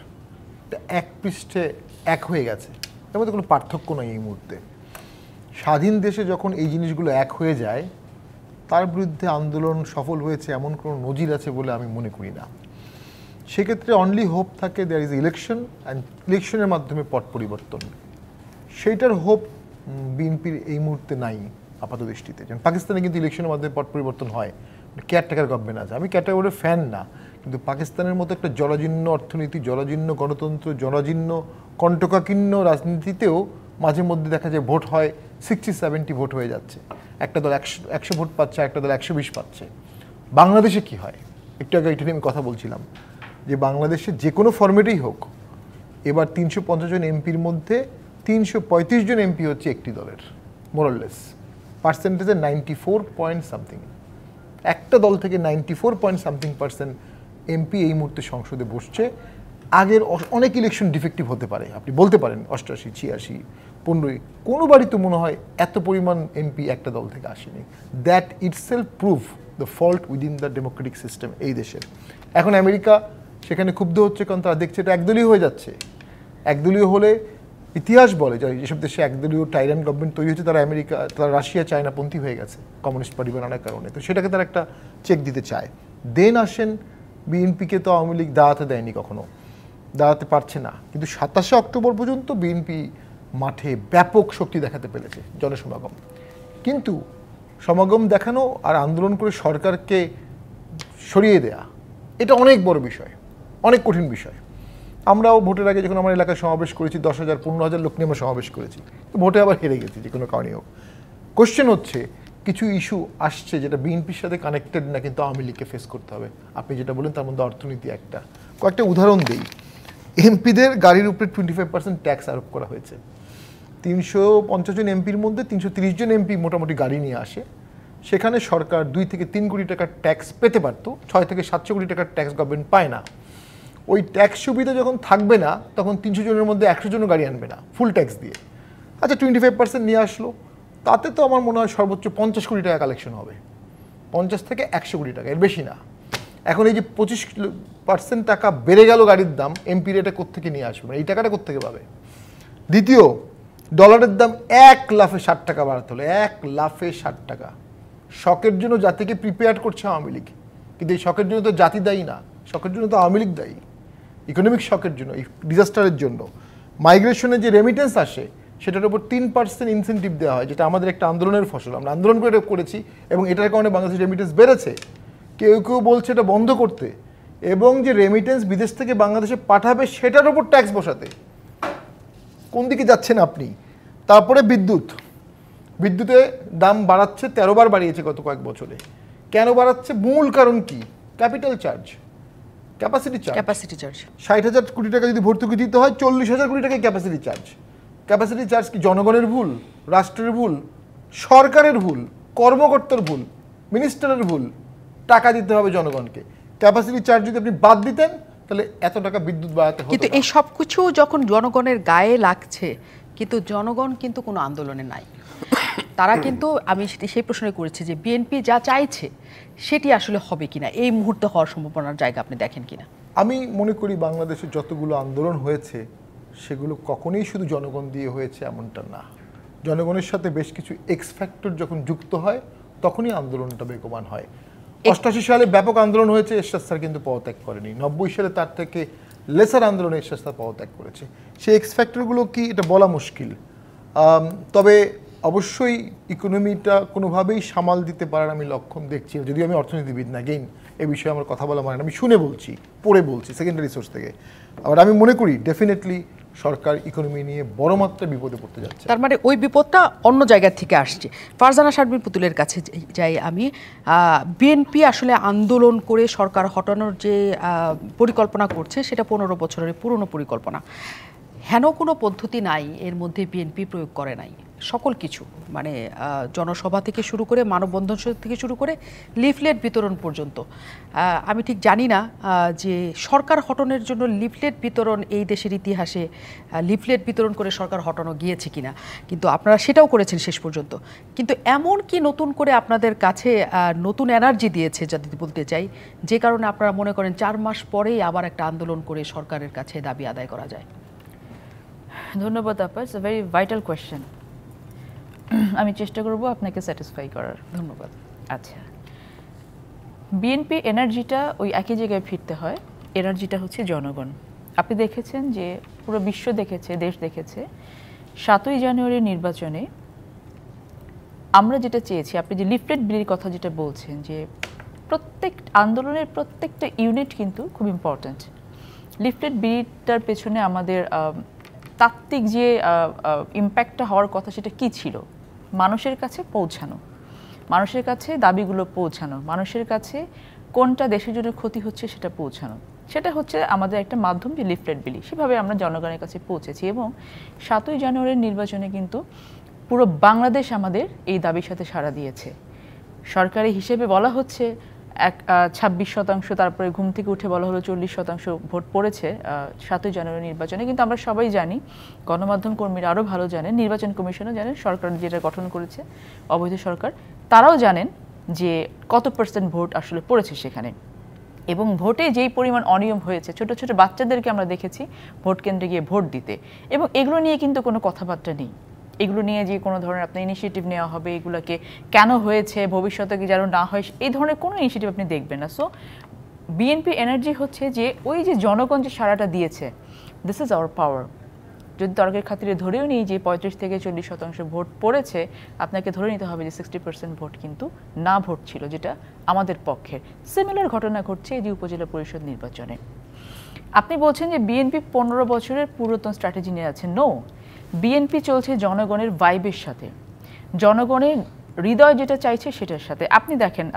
এক পৃষ্ঠে এক হয়ে গেছে, এর মধ্যে কোনো পার্থক্য নয় এই মুহূর্তে। স্বাধীন দেশে যখন এই জিনিসগুলো এক হয়ে যায়, তার বিরুদ্ধে আন্দোলন সফল হয়েছে এমন কোনো নজির আছে বলে আমি মনে করি না। সেক্ষেত্রে অনলি হোপ থাকে দেয়ার ইজ ইলেকশন, অ্যান্ড ইলেকশনের মাধ্যমে পট পরিবর্তন। সেইটার হোপ বিএনপির এই মুহূর্তে নাই আপাত দৃষ্টিতে। যেমন পাকিস্তানে কিন্তু ইলেকশনের মাধ্যমে পট পরিবর্তন হয়, কেয়ারটেকার গভর্নমেন্ট আছে। আমি ক্যাটাগরির ফ্যান না, কিন্তু পাকিস্তানের মতো একটা জরাজীর্ণ অর্থনীতি, জরাজীর্ণ গণতন্ত্র, জরাজীর্ণ কণ্টকাকীর্ণ রাজনীতিতেও মাঝে মধ্যে দেখা যায় ভোট হয় 60-70 ভোট হয়ে যাচ্ছে, একটা দল 100 ভোট পাচ্ছে, একটা দল 120 পাচ্ছে। বাংলাদেশে কি হয়, একটু আগে এটা নিয়ে আমি কথা বলছিলাম যে বাংলাদেশে যে কোনো ফরম্যাটেই হোক, এবার 350 জন এমপির মধ্যে 335 জন এমপি হচ্ছে একটি দলের, মোরাললেস পার্সেন্টেজে 94 পয়েন্ট সামথিং। একটা দল থেকে 94 পয়েন্ট সামথিং % এমপি এই মুহূর্তে সংসদে বসছে। আগের অনেক ইলেকশন ডিফেক্টিভ হতে পারে, আপনি বলতে পারেন 88, 86, 15, কোনো বাড়ি তো মনে হয় এত পরিমাণ এমপি একটা দল থেকে আসেনি। That itself prove the fault within the Democratic system এই দেশের। এখন আমেরিকা সেখানে ক্ষুব্ধ হচ্ছে, কারণ তারা দেখছে এটা একদলীয় হয়ে যাচ্ছে। একদলীয় হলে ইতিহাস বলে যে যেসব দেশে একদলীয় টাইরান গভর্নমেন্ট তৈরি হচ্ছে, তারা রাশিয়া চায়নাপন্থী হয়ে গেছে কমিউনিস্ট পার্টি বানানোর কারণে। তো সেটাকে তারা একটা চেক দিতে চায়। দেন আসেন বিএনপিকে তো আওয়ামী লীগ দাঁড়াতে দেয়নি, কখনো দাঁড়াতে পারছে না, কিন্তু 27 অক্টোবর পর্যন্ত বিএনপি মাঠে ব্যাপক শক্তি দেখাতে পেরেছে, জনসমাগম। কিন্তু সমাগম দেখানো আর আন্দোলন করে সরকারকে সরিয়ে দেয়া, এটা অনেক বড় বিষয়, অনেক কঠিন বিষয়। আমরাও ভোটের আগে যখন আমার এলাকায় সমাবেশ করেছি 10,000 15,000 লোক নিয়ে আমরা সমাবেশ করেছি, ভোটে আবার হেরে গেছি যে কোনো কারণে হোক। কোশ্চেন হচ্ছে কিছু ইস্যু আসছে যেটা বিএনপির সাথে কানেক্টেড না, কিন্তু আওয়ামী লীগকে ফেস করতে হবে। আপনি যেটা বলেন তার মধ্যে অর্থনীতি একটা। কয়েকটা উদাহরণ দিই। এমপিদের গাড়ির উপরে 25% ট্যাক্স আরোপ করা হয়েছে। 350 জন এমপির মধ্যে 330 জন এমপি মোটামুটি গাড়ি নিয়ে আসে। সেখানে সরকার 2 থেকে 3 কোটি টাকার ট্যাক্স পেতে পারতো, 6 থেকে 700 কোটি টাকার ট্যাক্স গভর্নমেন্ট পায় না। ওই ট্যাক্স সুবিধা যখন থাকবে না, তখন 300 জনের মধ্যে 100 জনও গাড়ি আনবে না ফুল ট্যাক্স দিয়ে। আচ্ছা 25% নিয়ে আসলো, তাতে তো আমার মনে হয় সর্বোচ্চ 50 কোটি টাকা কালেকশন হবে, 50 থেকে 100 কোটি টাকা, এর বেশি না। এখন এই যে 25% টাকা বেড়ে গেল গাড়ির দাম, এমপির এটা কোত্থেকে নিয়ে আসবে, এই টাকাটা কোত্থেকে পাবে? দ্বিতীয়, ডলারের দাম 1 লাফে 60 টাকা বাড়াতে হলো, 1 লাফে 60 টাকা। শকের জন্য জাতিকে প্রিপেয়ার করছে আওয়ামী লীগ, কিন্তু এই শকের জন্য তো জাতি দায়ী না, শকের জন্য তো আওয়ামী লীগ দায়ী। ইকোনমিক শকের জন্য, এই ডিজাস্টারের জন্য মাইগ্রেশনে যে রেমিটেন্স আসে সেটার উপর 3% ইনসেন্টিভ দেওয়া হয়, যেটা আমাদের একটা আন্দোলনের ফসল। আমরা আন্দোলন করে করেছি এবং এটার কারণে বাংলাদেশের রেমিটেন্স বেড়েছে। কেউ কেউ বলছে এটা বন্ধ করতে, এবং যে রেমিটেন্স বিদেশ থেকে বাংলাদেশে পাঠাবে সেটার উপর ট্যাক্স বসাতে। কোন দিকে যাচ্ছেন আপনি? তারপরে বিদ্যুতে দাম বাড়াচ্ছে, 13 বার বাড়িয়েছে গত কয়েক বছরে। কেন বাড়াচ্ছে? মূল কারণ কি? Capital charge, capacity charge. 60,000 কোটি টাকা যদি ভর্তুকি দিতে হয়, 40,000 কোটি টাকা ক্যাপাসিটি চার্জ। ক্যাপাসিটি চার্জ কি জনগণের ভুল, রাষ্ট্রের ভুল, সরকারের ভুল, কর্মকর্তার ভুল, মিনিস্টারের ভুল? টাকা দিতে হবে জনগণকে। ক্যাপাসিটি চার্জ যদি আপনি বাদ দিতেন তাহলে এত টাকা বিদ্যুৎ বাড়াতে হতো। কিন্তু এই সব কিছু যখন জনগণের গায়ে লাগছে, কিন্তু জনগণ কিন্তু কোনো আন্দোলনে নাই। তারা কিন্তু, আমি সেই প্রশ্ন করেছি যে বিএনপি যা চাইছে সেটি আসলে হবে কিনা, এই মুহূর্তে হওয়ার সম্ভাবনার জায়গা আপনি দেখেন কিনা? আমি মনে করি বাংলাদেশে যতগুলো আন্দোলন হয়েছে সেগুলো কখনোই শুধু জনগণ দিয়ে হয়েছে এমনটা না। জনগণের সাথে বেশ কিছু এক্স ফ্যাক্টর যখন যুক্ত হয় তখনই আন্দোলনটা বেগবান হয়। 88 সালে ব্যাপক আন্দোলন হয়েছে, এরশাদ স্যার কিন্তু পদত্যাগ করেনি। 90 সালে তার থেকে লেসার আন্দোলনে এরশাদ স্যার পদত্যাগ করেছে। সেই এক্স ফ্যাক্টরগুলো কি এটা বলা মুশকিল। তবে অবশ্যই ইকোনমিটা কোনোভাবেই সামাল দিতে পারার আমি লক্ষণ দেখছি, যদিও আমি অর্থনীতিবিদ না। গেইন এ বিষয়ে আমার কথা বলা মানে না, আমি শুনে বলছি, পড়ে বলছি সেকেন্ডারি সোর্স থেকে। আবার আমি মনে করি ডেফিনেটলি সরকার ইকোনমি নিয়ে বড় মাত্রায় বিপদে পড়তে যাচ্ছে। তার মানে ওই বিপদটা অন্য জায়গা থেকে আসছে। ফারজানা শারমিন পুতুলের কাছে যাই আমি। বিএনপি আসলে আন্দোলন করে সরকার হটানোর যে পরিকল্পনা করছে সেটা 15 বছরের পুরনো পরিকল্পনা। হেন কোনো পদ্ধতি নাই এর মধ্যে বিএনপি প্রয়োগ করে নাই। সকল কিছু মানে জনসভা থেকে শুরু করে, মানববন্ধন থেকে শুরু করে লিফলেট বিতরণ পর্যন্ত। আমি ঠিক জানি না যে সরকার হটনের জন্য লিফলেট বিতরণ এই দেশের ইতিহাসে লিফলেট বিতরণ করে সরকার হটানো গিয়েছে কিনা, কিন্তু আপনারা সেটাও করেছেন শেষ পর্যন্ত। কিন্তু এমন কি নতুন করে আপনাদের কাছে নতুন এনার্জি দিয়েছে যদি বলতে চাই, যে কারণে আপনারা মনে করেন 4 মাস পরেই আবার একটা আন্দোলন করে সরকারের কাছে দাবি আদায় করা যায়? ধন্যবাদ আপা, it's a very vital question. আমি চেষ্টা করব আপনাকে স্যাটিসফাই করার। ধন্যবাদ। আচ্ছা, বিএনপি এনার্জিটা ওই একই জায়গায় ফিরতে হয়। এনার্জিটা হচ্ছে জনগণ। আপনি দেখেছেন যে পুরো বিশ্ব দেখেছে, দেশ দেখেছে 7ই জানুয়ারির নির্বাচনে আমরা যেটা চেয়েছি, আপনি যে লিফলেট বিলির কথা যেটা বলছেন, যে প্রত্যেক আন্দোলনের প্রত্যেকটা ইউনিট কিন্তু খুব ইম্পর্ট্যান্ট। লিফলেট বিলিটার পেছনে আমাদের তাত্ত্বিক যে ইম্প্যাক্টটা হওয়ার কথা সেটা কি ছিল? মানুষের কাছে পৌঁছানো, মানুষের কাছে দাবিগুলো পৌঁছানো, মানুষের কাছে কোনটা দেশের জন্য ক্ষতি হচ্ছে সেটা পৌঁছানো। সেটা হচ্ছে আমাদের একটা মাধ্যম, যে লিফলেট বিলি। সেভাবে আমরা জনগণের কাছে পৌঁছেছি এবং 7ই জানুয়ারির নির্বাচনে কিন্তু পুরো বাংলাদেশ আমাদের এই দাবির সাথে সাড়া দিয়েছে। সরকারি হিসেবে বলা হচ্ছে 26%, তারপরে ঘুম থেকে উঠে বলা হলো 40% ভোট পড়েছে 7ই জানুয়ারি নির্বাচনে। কিন্তু আমরা সবাই জানি, গণমাধ্যম কর্মীরা আরও ভালো জানেন, নির্বাচন কমিশনও জানেন, সরকার যেটা গঠন করেছে অবৈধ সরকার, তারাও জানেন যে কত % ভোট আসলে পড়েছে সেখানে। এবং ভোটে যেই পরিমাণ অনিয়ম হয়েছে, ছোট ছোট বাচ্চাদেরকে আমরা দেখেছি ভোট কেন্দ্রে গিয়ে ভোট দিতে, এবং এগুলো নিয়ে কিন্তু কোনো কথাবার্তা নেই। এগুলো নিয়ে যে কোনো ধরনের আপনার ইনিশিয়েটিভ নেওয়া হবে, এগুলোকে কেন হয়েছে, ভবিষ্যতে কি যেন না হয়, এই ধরনের কোনো ইনিশিয়েটিভ আপনি দেখবেন না। সো বিএনপি এনার্জি হচ্ছে যে ওই যে জনগণ যে সাড়াটা দিয়েছে, দিস ইজ আওয়ার পাওয়ার। যদি তর্কের খাতিরে ধরেও নিই যে 35 থেকে 40% ভোট পড়েছে, আপনাকে ধরে নিতে হবে যে 60% ভোট কিন্তু না ভোট ছিল, যেটা আমাদের পক্ষের। সিমিলার ঘটনা ঘটছে এই যে উপজেলা পরিষদ নির্বাচনে। আপনি বলছেন যে বিএনপি 15 বছরের পুরাতন স্ট্র্যাটেজি নিয়ে আছে। নো, বিএনপি চলছে জনগণের ভাইবের সাথে, জনগণের হৃদয় যেটা চাইছে সেটার সাথে। আপনি দেখেন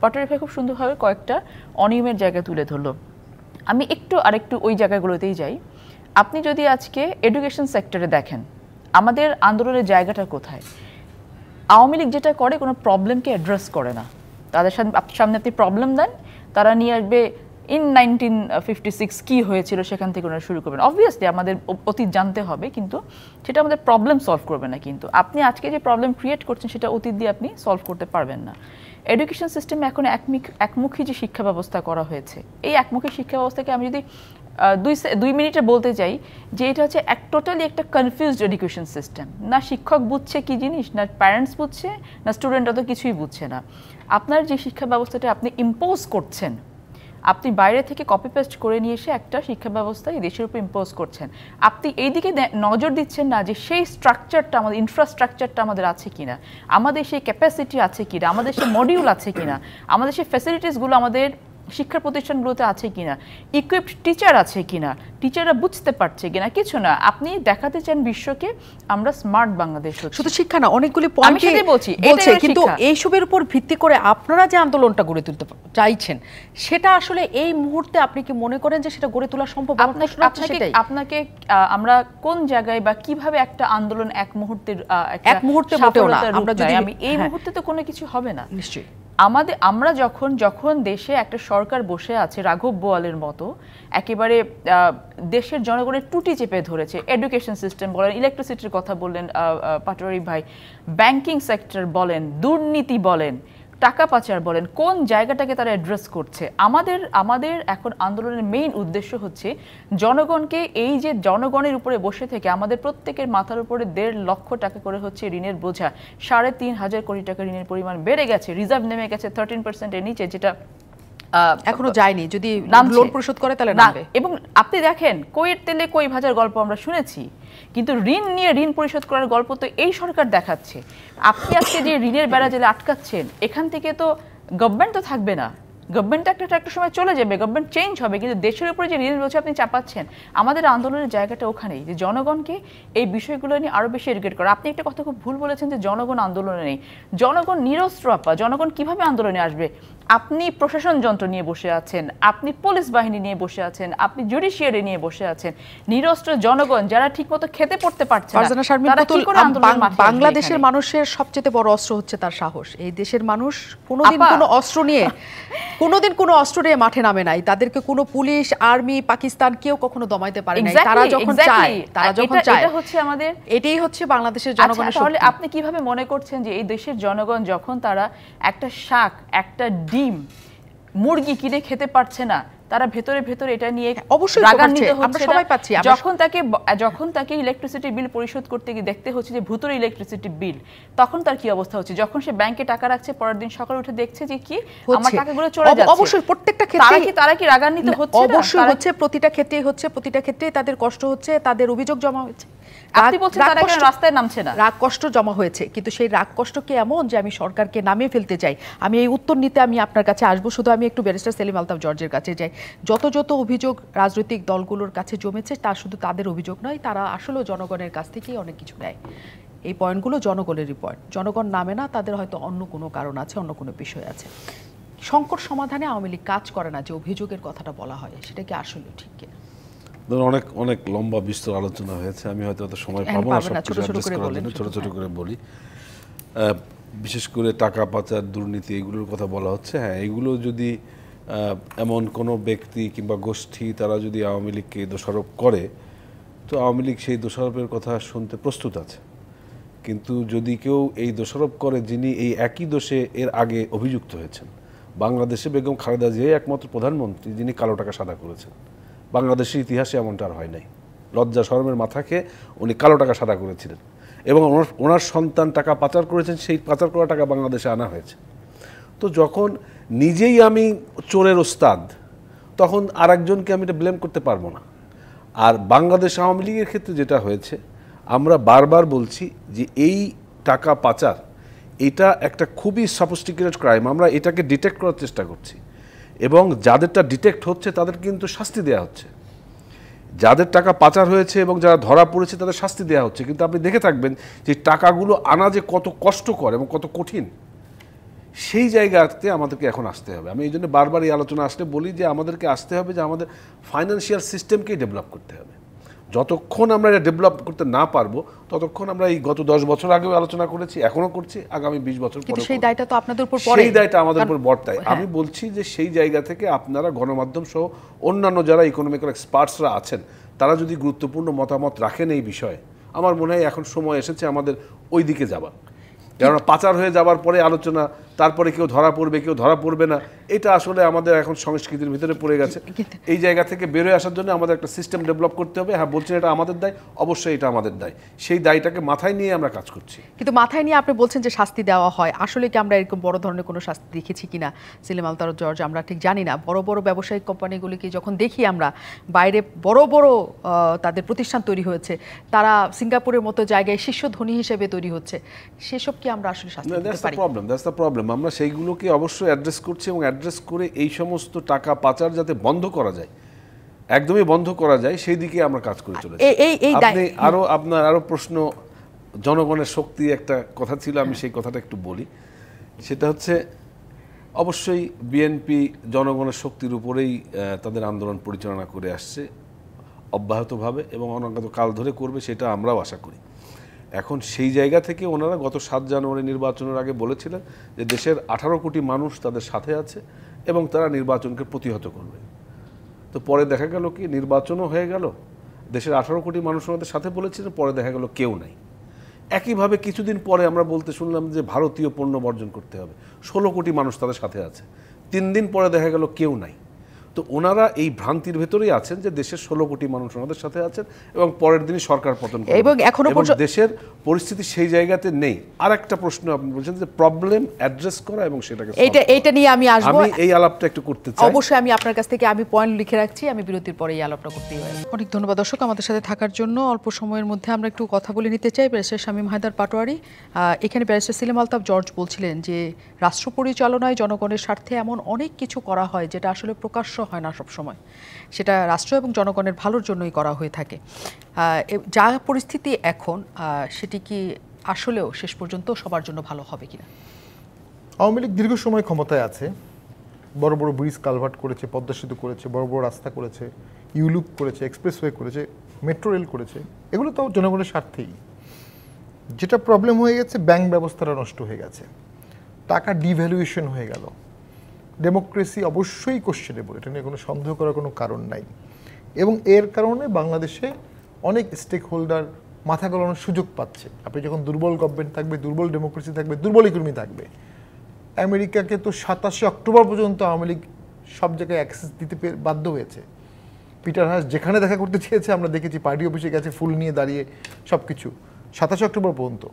পাটোয়ারি ভাই খুব সুন্দরভাবে কয়েকটা অনিয়মের জায়গা তুলে ধরলো। আমি আরেকটু ওই জায়গাগুলোতেই যাই। আপনি যদি আজকে এডুকেশন সেক্টরে দেখেন আমাদের আন্দোলনের জায়গাটা কোথায়, আওয়ামী লীগ যেটা করে কোনো প্রবলেমকে অ্যাড্রেস করে না। তাদের সামনে আপনি প্রবলেম দেন, তারা নিয়ে আসবে ইন 1956 কি হয়েছিল সেখান থেকে ওনারা শুরু করবেন। অবভিয়াসলি আমাদের অতীত জানতে হবে, কিন্তু সেটা আমাদের প্রবলেম সলভ করবে না। কিন্তু আপনি আজকে যে প্রবলেম ক্রিয়েট করছেন সেটা অতীত দিয়ে আপনি সলভ করতে পারবেন না। এডুকেশন সিস্টেমে এখন একমুখী যে শিক্ষা ব্যবস্থা করা হয়েছে, এই একমুখী শিক্ষা ব্যবস্থাকে আমি যদি 2 মিনিটে বলতে চাই যে এটা হচ্ছে টোটালি একটা কনফিউজড এডুকেশন সিস্টেম। না শিক্ষক বুঝছে কি জিনিস, না প্যারেন্টস বুঝছে, না স্টুডেন্টরা তো কিছুই বুঝছে না। আপনার যে শিক্ষা ব্যবস্থাটা আপনি ইম্পোজ করছেন, আপনি বাইরে থেকে কপি পেস্ট করে নিয়ে এসে একটা শিক্ষা ব্যবস্থা এই দেশের উপর ইম্পোজ করছেন। আপনি এই দিকে নজর দিচ্ছেন না যে সেই স্ট্রাকচারটা, আমাদের ইনফ্রাস্ট্রাকচারটা আমাদের আছে কিনা, আমাদের সেই ক্যাপাসিটি আছে কিনা, আমাদের সেই মডিউল আছে কিনা, আমাদের সেই ফ্যাসিলিটিসগুলো আমাদের শিক্ষা প্রতিষ্ঠানগুলোতে আছে কিনা, ইকুইপড টিচার আছে কিনা, টিচাররা বুঝতে পারছে কিনা, কিছু না। আপনি দেখাতে চান বিশ্বকে আমরা স্মার্ট বাংলাদেশ। শুধু শিক্ষা না, অনেকগুলি পয়েন্ট বলছে, কিন্তু এইসবের উপর ভিত্তি করে আপনারা যে আন্দোলনটা গড়ে তুলতে চাইছেন সেটা আসলে এই মুহূর্তে আপনি কি মনে করেন যে সেটা গড়ে তোলা সম্ভব? আপনাকে আমরা কোন জায়গায় বা কিভাবে একটা আন্দোলন এক মুহূর্তে মোটেও না, আমরা যদি আমি এই মুহূর্তে তো কোনো কিছু হবে না নিশ্চয়ই। আমরা যখন দেশে একটা সরকার বসে আছে রাঘব বোয়ালের মতো, একেবারে দেশের জনগণের টুটি চেপে ধরেছে, এডুকেশন সিস্টেম বলেন, ইলেকট্রিসিটির কথা বললেন পাটোয়ারি ভাই, ব্যাংকিং সেক্টর বলেন, দুর্নীতি বলেন, টাকা পাচার বলেন, কোন জায়গাটাকে তারা অ্যাড্রেস করছে? আমাদের এখন আন্দোলনের মেইন উদ্দেশ্য হচ্ছে জনগণকে, এই যে জনগণের উপরে বসে থেকে আমাদের প্রত্যেকের মাথার উপরে 1.5 লক্ষ টাকা করে হচ্ছে ঋণের বোঝা, 3,500 কোটি টাকা ঋণের পরিমাণ বেড়ে গেছে, রিজার্ভ নেমে গেছে 13%-এর নিচে, যেটা এখনো যায়নি। যদি লোন পরিশোধ করে তাহলে নামবে। এবং আপনি দেখেন কইয়ের তেলে কই ভাজার গল্প আমরা শুনেছি, কিন্তু ঋণ নিয়ে ঋণ পরিশোধ করার গল্প তো এই সরকার দেখাচ্ছে। আপনি আজকে যে ঋণের বেড়া জেলে আটকাচ্ছেন, এখান থেকে তো গভর্নমেন্ট তো থাকবে না, গভর্নমেন্ট একটা সময় চলে যাবে, গভর্নমেন্ট চেঞ্জ হবে, কিন্তু দেশের উপরে যে ঋণের বোঝা আপনি চাপাচ্ছেন। আমাদের আন্দোলনের জায়গাটা ওখানেই, যে জনগণকে এই বিষয়গুলো নিয়ে আরো বেশি এডুকেট করা। আপনি একটা কথা খুব ভুল বলেছেন যে জনগণ আন্দোলনে নেই। জনগণ নিরস্ত্র আপা, জনগণ কিভাবে আন্দোলনে আসবে? আপনি প্রশাসন যন্ত্র নিয়ে বসে আছেন, আপনি পুলিশ বাহিনী নিয়ে বসে আছেন, আপনি জুডিশিয়ারি নিয়ে বসে আছেন। নিরস্ত্র জনগণ যারা ঠিকমতো খেতে পড়তে পারছে না, তারা কি করে আন্দোলনের মাঠে আসবে? বাংলাদেশের মানুষের সবচেয়ে বড় অস্ত্র হচ্ছে তার সাহস। এই দেশের মানুষ কোনোদিন কোনো অস্ত্র নিয়ে মাঠে নামে নাই। তাদেরকে কোনো পুলিশ, আর্মি, পাকিস্তান কেউ কখনো দমাইতে পারে নাই। তারা যখন চায়, এটা হচ্ছে আমাদের, এটাই হচ্ছে বাংলাদেশের জনগণের শক্তি। তাহলে আপনি কিভাবে মনে করছেন যে এই দেশের জনগণ যখন তারা একটা শাক, একটা ডিম, মুরগি কিনে খেতে পারছে না, তারা ভেতরে এটা নিয়ে অবশ্যই রাগান্বিত হচ্ছে? আমরা সবাই পাচ্ছি। যখন তাকে ইলেকট্রিসিটি বিল পরিশোধ করতে গিয়ে দেখতে হচ্ছে যে ভূতরে ইলেকট্রিসিটি বিল, তখন তার কি অবস্থা হচ্ছে? যখন সে ব্যাংকে টাকা রাখছে, পরের দিন সকালে উঠে দেখছে যে কি আমার টাকাগুলো চলে যাচ্ছে। অবশ্যই প্রত্যেকটা ক্ষেত্রে তারা কি রাগান্বিত হচ্ছে? অবশ্যই হচ্ছে, প্রতিটা ক্ষেত্রেই তাদের কষ্ট হচ্ছে, তাদের অভিযোগ জমা হচ্ছে। আপনি বলছেন তারা কেন রাস্তায় নামছে না? রাগ কষ্ট জমা হয়েছে, কিন্তু সেই রাগ কষ্ট কি এমন যে আমি সরকারকে নামিয়ে ফেলতে চাই? আমি এই উত্তর নিতে আমি আপনার কাছে আসবো। শুধু আমি একটু ব্যারিস্টার সেলিম আলতাফ জর্জের কাছে যাই। যত অভিযোগ রাজনৈতিক দলগুলোর কাছে জমেছে, তা শুধু তাদের অভিযোগ নয়, তারা আসলে জনগণের কাছ থেকেই অনেক কিছু নেয়। এই পয়েন্টগুলো জনগণেরই পয়েন্ট। জনগণ নামে না, তাদের হয়তো অন্য কোনো কারণ আছে, অন্য কোনো বিষয় আছে। সংকট সমাধানে আওয়ামী লীগ কাজ করে না, যে অভিযোগের কথাটা বলা হয়, সেটা কি আসলে ঠিক কিনা? অনেক লম্বা বিস্তর আলোচনা হয়েছে, আমি হয়তো অত সময় পাবো না ছোট ছোট করে বলি। বিশেষ করে টাকা পাচার, দুর্নীতি, এগুলোর কথা বলা হচ্ছে। হ্যাঁ, এগুলো যদি এমন কোনো ব্যক্তি কিংবা গোষ্ঠী তারা যদি আওয়ামী লীগকে দোষারোপ করে, তো আওয়ামী লীগ সেই দোষারোপের কথা শুনতে প্রস্তুত আছে। কিন্তু যদি কেউ এই দোষারোপ করে যিনি এই একই দোষে এর আগে অভিযুক্ত হয়েছেন, বাংলাদেশে বেগম খালেদা জিয়া একমাত্র প্রধানমন্ত্রী যিনি কালো টাকা সাদা করেছেন। বাংলাদেশের ইতিহাসে এমনটা আর হয় নাই। লজ্জা শরমের মাথাকে উনি কালো টাকা সাদা করেছিলেন, এবং ওনার সন্তান টাকা পাচার করেছেন, সেই পাচার করা টাকা বাংলাদেশে আনা হয়েছে। তো যখন নিজেই আমি চোরের ওস্তাদ, তখন আর একজনকে আমি এটা ব্লেম করতে পারবো না। আর বাংলাদেশ আওয়ামী লীগের ক্ষেত্রে যেটা হয়েছে, আমরা বারবার বলছি যে এই টাকা পাচার এটা একটা খুবই সফিস্টিকেটেড ক্রাইম। আমরা এটাকে ডিটেক্ট করার চেষ্টা করছি, এবং যাদেরটা ডিটেক্ট হচ্ছে তাদের কিন্তু শাস্তি দেওয়া হচ্ছে। যাদের টাকা পাচার হয়েছে এবং যারা ধরা পড়েছে তাদের শাস্তি দেওয়া হচ্ছে, কিন্তু আপনি দেখে থাকবেন যে টাকাগুলো আনা যে কত কষ্টকর এবং কত কঠিন, সেই জায়গাতে আমাদেরকে এখন আসতে হবে। আমি এই জন্য বারবার এই আলোচনা আসলে বলি যে আমাদেরকে আসতে হবে যে আমাদের ফাইন্যান্সিয়াল সিস্টেমকেই ডেভেলপ করতে হবে। যতক্ষণ আমরা এটা ডেভেলপ করতে না পারবো ততক্ষণ আমরা এই গত 10 বছর আগেও আলোচনা করেছি, এখনো করছি, আগামী 20 বছর কিন্তু পরে সেই দায়টা তো আপনাদের উপর পড়ে, সেই দায়টা আমাদের উপর বর্তায়। হ্যাঁ। আমি বলছি যে সেই জায়গা থেকে আপনারা গণমাধ্যম সহ অন্যান্য যারা ইকোনমিক্যাল এক্সপার্টসরা আছেন তারা যদি গুরুত্বপূর্ণ মতামত রাখেন এই বিষয়ে, আমার মনে হয় এখন সময় এসেছে আমাদের ওই দিকে যাবার। কেননা পাচার হয়ে যাবার পরে আলোচনা, তারপরে কেউ ধরা পড়বে কেউ ধরা পড়বে না, এটা আসলে আমাদের এখন সংস্কৃতির ভিতরে পড়ে গেছে। এই জায়গা থেকে বেরোয় আসার জন্য আমাদের একটা সিস্টেম ডেভেলপ করতে হবে। হ্যাঁ, বলছেন এটা আমাদের দায়, অবশ্যই এটা আমাদের দায়, সেই দায়টাকে মাথায় নিয়ে আমরা কাজ করছি। কিন্তু মাথায় নিয়ে আপনি বলছেন যে শাস্তি দেওয়া হয়, আসলে কি আমরা এরকম বড় ধরনের কোনো শাস্তি দেখেছি কিনা সেলিম আলতার জর্জ আমরা ঠিক জানি না। বড় বড় ব্যবসায়িক কোম্পানিগুলিকে যখন দেখি আমরা, বাইরে বড় বড় তাদের প্রতিষ্ঠান তৈরি হয়েছে, তারা সিঙ্গাপুরের মতো জায়গায় শীর্ষ ধনী হিসেবে তৈরি হচ্ছে, সেসব কি আমরা আসলে শাস্তি দিতে পারি? That's the problem. আমরা সেইগুলোকে অবশ্যই অ্যাড্রেস করছি এবং অ্যাড্রেস করে এই সমস্ত টাকা পাচার যাতে বন্ধ করা যায়, একদমই বন্ধ করা যায়, সেই দিকে আমরা কাজ করে চলেছি। আপনি আপনার আরো প্রশ্ন, জনগণের শক্তি একটা কথা ছিল, আমি সেই কথাটা একটু বলি। সেটা হচ্ছে অবশ্যই বিএনপি জনগণের শক্তির উপরেই তাদের আন্দোলন পরিচালনা করে আসছে অব্যাহতভাবে এবং অনাগত কাল ধরে করবে, সেটা আমরাও আশা করি। এখন সেই জায়গা থেকে ওনারা গত 7 জানুয়ারি নির্বাচনের আগে বলেছিলেন যে দেশের 18 কোটি মানুষ তাদের সাথে আছে এবং তারা নির্বাচনকে প্রতিহত করবে। তো পরে দেখা গেল কি, নির্বাচনও হয়ে গেল, দেশের 18 কোটি মানুষ ওনাদের সাথে বলেছিলেন, পরে দেখা গেল কেউ নাই। একইভাবে কিছুদিন পরে আমরা বলতে শুনলাম যে ভারতীয় পণ্য বর্জন করতে হবে, 16 কোটি মানুষ তাদের সাথে আছে। 3 দিন পরে দেখা গেল কেউ নাই। তো ওনারা এই ভ্রান্তির ভেতরেই আছেন যে দেশের 16 কোটি মানুষ ওনাদের সাথে আছেন এবং পরের দিনই সরকার পতন করবে এবং এখনো পর্যন্ত দেশের পরিস্থিতি সেই জায়গাতে নেই। আর একটা প্রশ্ন আপনি বলছেন যে প্রবলেম অ্যাড্রেস করা এবং সেটাকে এইটা নিয়ে আমি আসবো, আমি এই আলাপটা একটু করতে চাই। অবশ্যই আমি আপনার কাছ থেকে আমি পয়েন্ট লিখে রাখছি, আমি বিরতির পরে এই আলাপটা করতেই হয়। অনেক ধন্যবাদ দর্শক আমাদের সাথে থাকার জন্য। অল্প সময়ের মধ্যে আমরা একটু কথা বলে নিতে চাই ব্যারিস্টার শামীম হায়দার পাটোয়ারি। এখানে ব্যারিস্টার সেলিম আলতাফ জর্জ বলছিলেন যে রাষ্ট্র পরিচালনায় জনগণের স্বার্থে এমন অনেক কিছু করা হয় যেটা আসলে প্রকাশ্য হয় না সবসময়, সেটা রাষ্ট্র এবং জনগণের ভালোর জন্যই করা হয়ে থাকে। যা পরিস্থিতি এখন, সেটি কি আসলেও শেষ পর্যন্ত সবার জন্য ভালো হবে কিনা? আওয়ামী লীগ দীর্ঘ সময় ক্ষমতায় আছে, বড় বড় ব্রিজ কালভার্ট করেছে, পদ্মা সেতু করেছে, বড় বড় রাস্তা করেছে, ইউলুপ করেছে, এক্সপ্রেসওয়ে করেছে, মেট্রো রেল করেছে, এগুলো তো জনগণের স্বার্থেই। যেটা প্রবলেম হয়ে গেছে, ব্যাংক ব্যবস্থাটা নষ্ট হয়ে গেছে, টাকা ডিভ্যালুয়েশন হয়ে গেল, ডেমোক্রেসি অবশ্যই কোশ্চেনেবল, এটা নিয়ে কোনো সন্দেহ করার কোনো কারণ নাই। এবং এর কারণে বাংলাদেশে অনেক স্টেক হোল্ডার মাথা গলানোর সুযোগ পাচ্ছে। আপনি যখন দুর্বল গভর্নমেন্ট থাকবে, দুর্বল ডেমোক্রেসি থাকবে, দুর্বল ইকোনমি থাকবে। আমেরিকাকে তো 27 অক্টোবর পর্যন্ত আওয়ামী লীগ সব জায়গায় অ্যাক্সেস দিতে বাধ্য হয়েছে। পিটার হাস যেখানে দেখা করতে চেয়েছে আমরা দেখেছি, পার্টি অফিসে গেছে ফুল নিয়ে দাঁড়িয়ে, সব কিছু 27 অক্টোবর পর্যন্ত।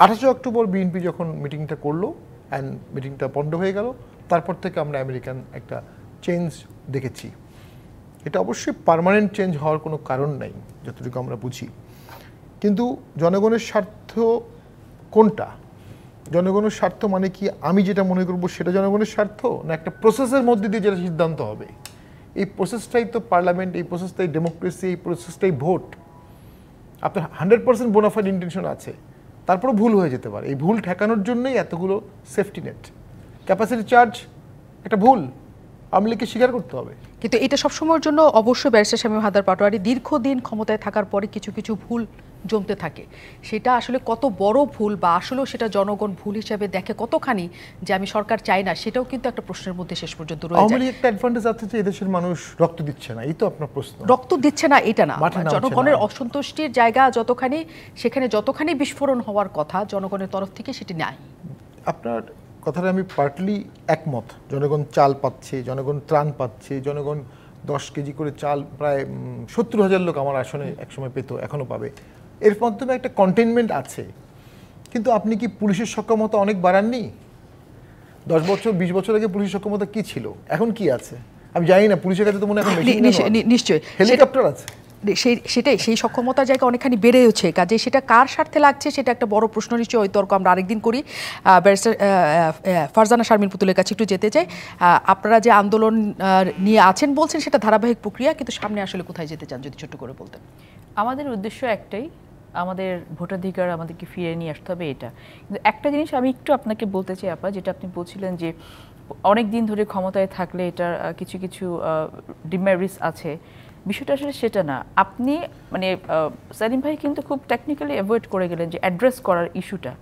28 অক্টোবর বিএনপি যখন মিটিংটা করলো অ্যান্ড মিটিংটা পণ্ড হয়ে গেল, তারপর থেকে আমরা আমেরিকান একটা চেঞ্জ দেখেছি। এটা অবশ্যই পার্মানেন্ট চেঞ্জ হওয়ার কোনো কারণ নাই যতটুকু আমরা বুঝি। কিন্তু জনগণের স্বার্থ কোনটা? জনগণের স্বার্থ মানে কি আমি যেটা মনে করবো সেটা জনগণের স্বার্থ, না একটা প্রসেসের মধ্যে দিয়ে যেটা সিদ্ধান্ত হবে? এই প্রসেসটাই তো পার্লামেন্ট, এই প্রসেসটাই ডেমোক্রেসি, এই প্রসেসটাই ভোট। আপনার 100% বোনাফাইড ইন্টেনশন আছে, তারপরে ভুল হয়ে যেতে পারে। এই ভুল ঠেকানোর জন্যই এতগুলো সেফটি নেট। ক্যাপাসিটি চার্জ একটা ভুল, আওয়ামী লীগকে স্বীকার করতে হবে। কিন্তু এটা সবসময়ের জন্য অবশ্যই ব্যারিস্টার শামীম হায়দার পাটোয়ারি দীর্ঘদিন ক্ষমতায় থাকার পরে কিছু কিছু ভুল জমতে থাকে। সেটা আসলে কত বড় ভুল বা আসলেও সেটা জনগণ ভুল হিসাবে দেখে কতখানি যে আমি সরকার চাই না, সেটাও কিন্তু একটা প্রশ্নের মধ্যে শেষ পর্যন্ত রয়ে যায়। আওয়ামী লীগ একটা অ্যাডভান্টেজ আছে যে এদেশের মানুষ রক্ত দিচ্ছে না, এই তো আপনার প্রশ্ন। রক্ত দিচ্ছে না এটা না, জনগণের অসন্তুষ্টির জায়গা যতখানি, সেখানে যতখানি বিস্ফোরণ হওয়ার কথা জনগণের তরফ থেকে সেটি নাই। আপনার কথাটা আমি পার্টলি একমত। জনগণ চাল পাচ্ছে, জনগণ ত্রাণ পাচ্ছে, জনগণ 10 কেজি করে চাল প্রায় 70,000 লোক আমার আসনে একসময় পেত, এখনও পাবে। এর মাধ্যমে একটা কন্টেইনমেন্ট আছে। কিন্তু আপনি কি পুলিশের সক্ষমতা অনেক বাড়াননি? 10 বছর 20 বছর আগে পুলিশের সক্ষমতা কি ছিল, এখন কি আছে আমি জানি না। পুলিশের কাছে তো মনে হয় নিশ্চয়ই হেলিকপ্টার আছে। সেই সক্ষমতার জায়গা অনেকখানি বেড়েওছে, কাজে সেটা কার স্বার্থে লাগছে সেটা একটা বড় প্রশ্ন, নিশ্চয়ই ওই তর্ক আমরা আরেকদিন করি। ব্যারিস্টার ফারজানা শারমিন পুতুলের কাছে একটু যেতে চাই। আপনারা যে আন্দোলন নিয়ে আছেন বলছেন সেটা ধারাবাহিক প্রক্রিয়া, কিন্তু সামনে আসলে কোথায় যেতে চান যদি ছোট্ট করে বলতেন। আমাদের উদ্দেশ্য একটাই, আমাদের ভোটাধিকার আমাদেরকে ফিরে নিয়ে আসতে হবে, এটা। কিন্তু একটা জিনিস আমি একটু আপনাকে বলতে চাই আপা, যেটা আপনি বলছিলেন যে অনেক দিন ধরে ক্ষমতায় থাকলে এটার কিছু কিছু ডিমেরিটস আছে, বিষয়টা আসলে সেটা না। আপনি মানে সেলিম ভাই কিন্তু খুব টেকনিক্যালি অ্যাভয়েড করে গেলেন যে অ্যাড্রেস করার ইস্যুটা।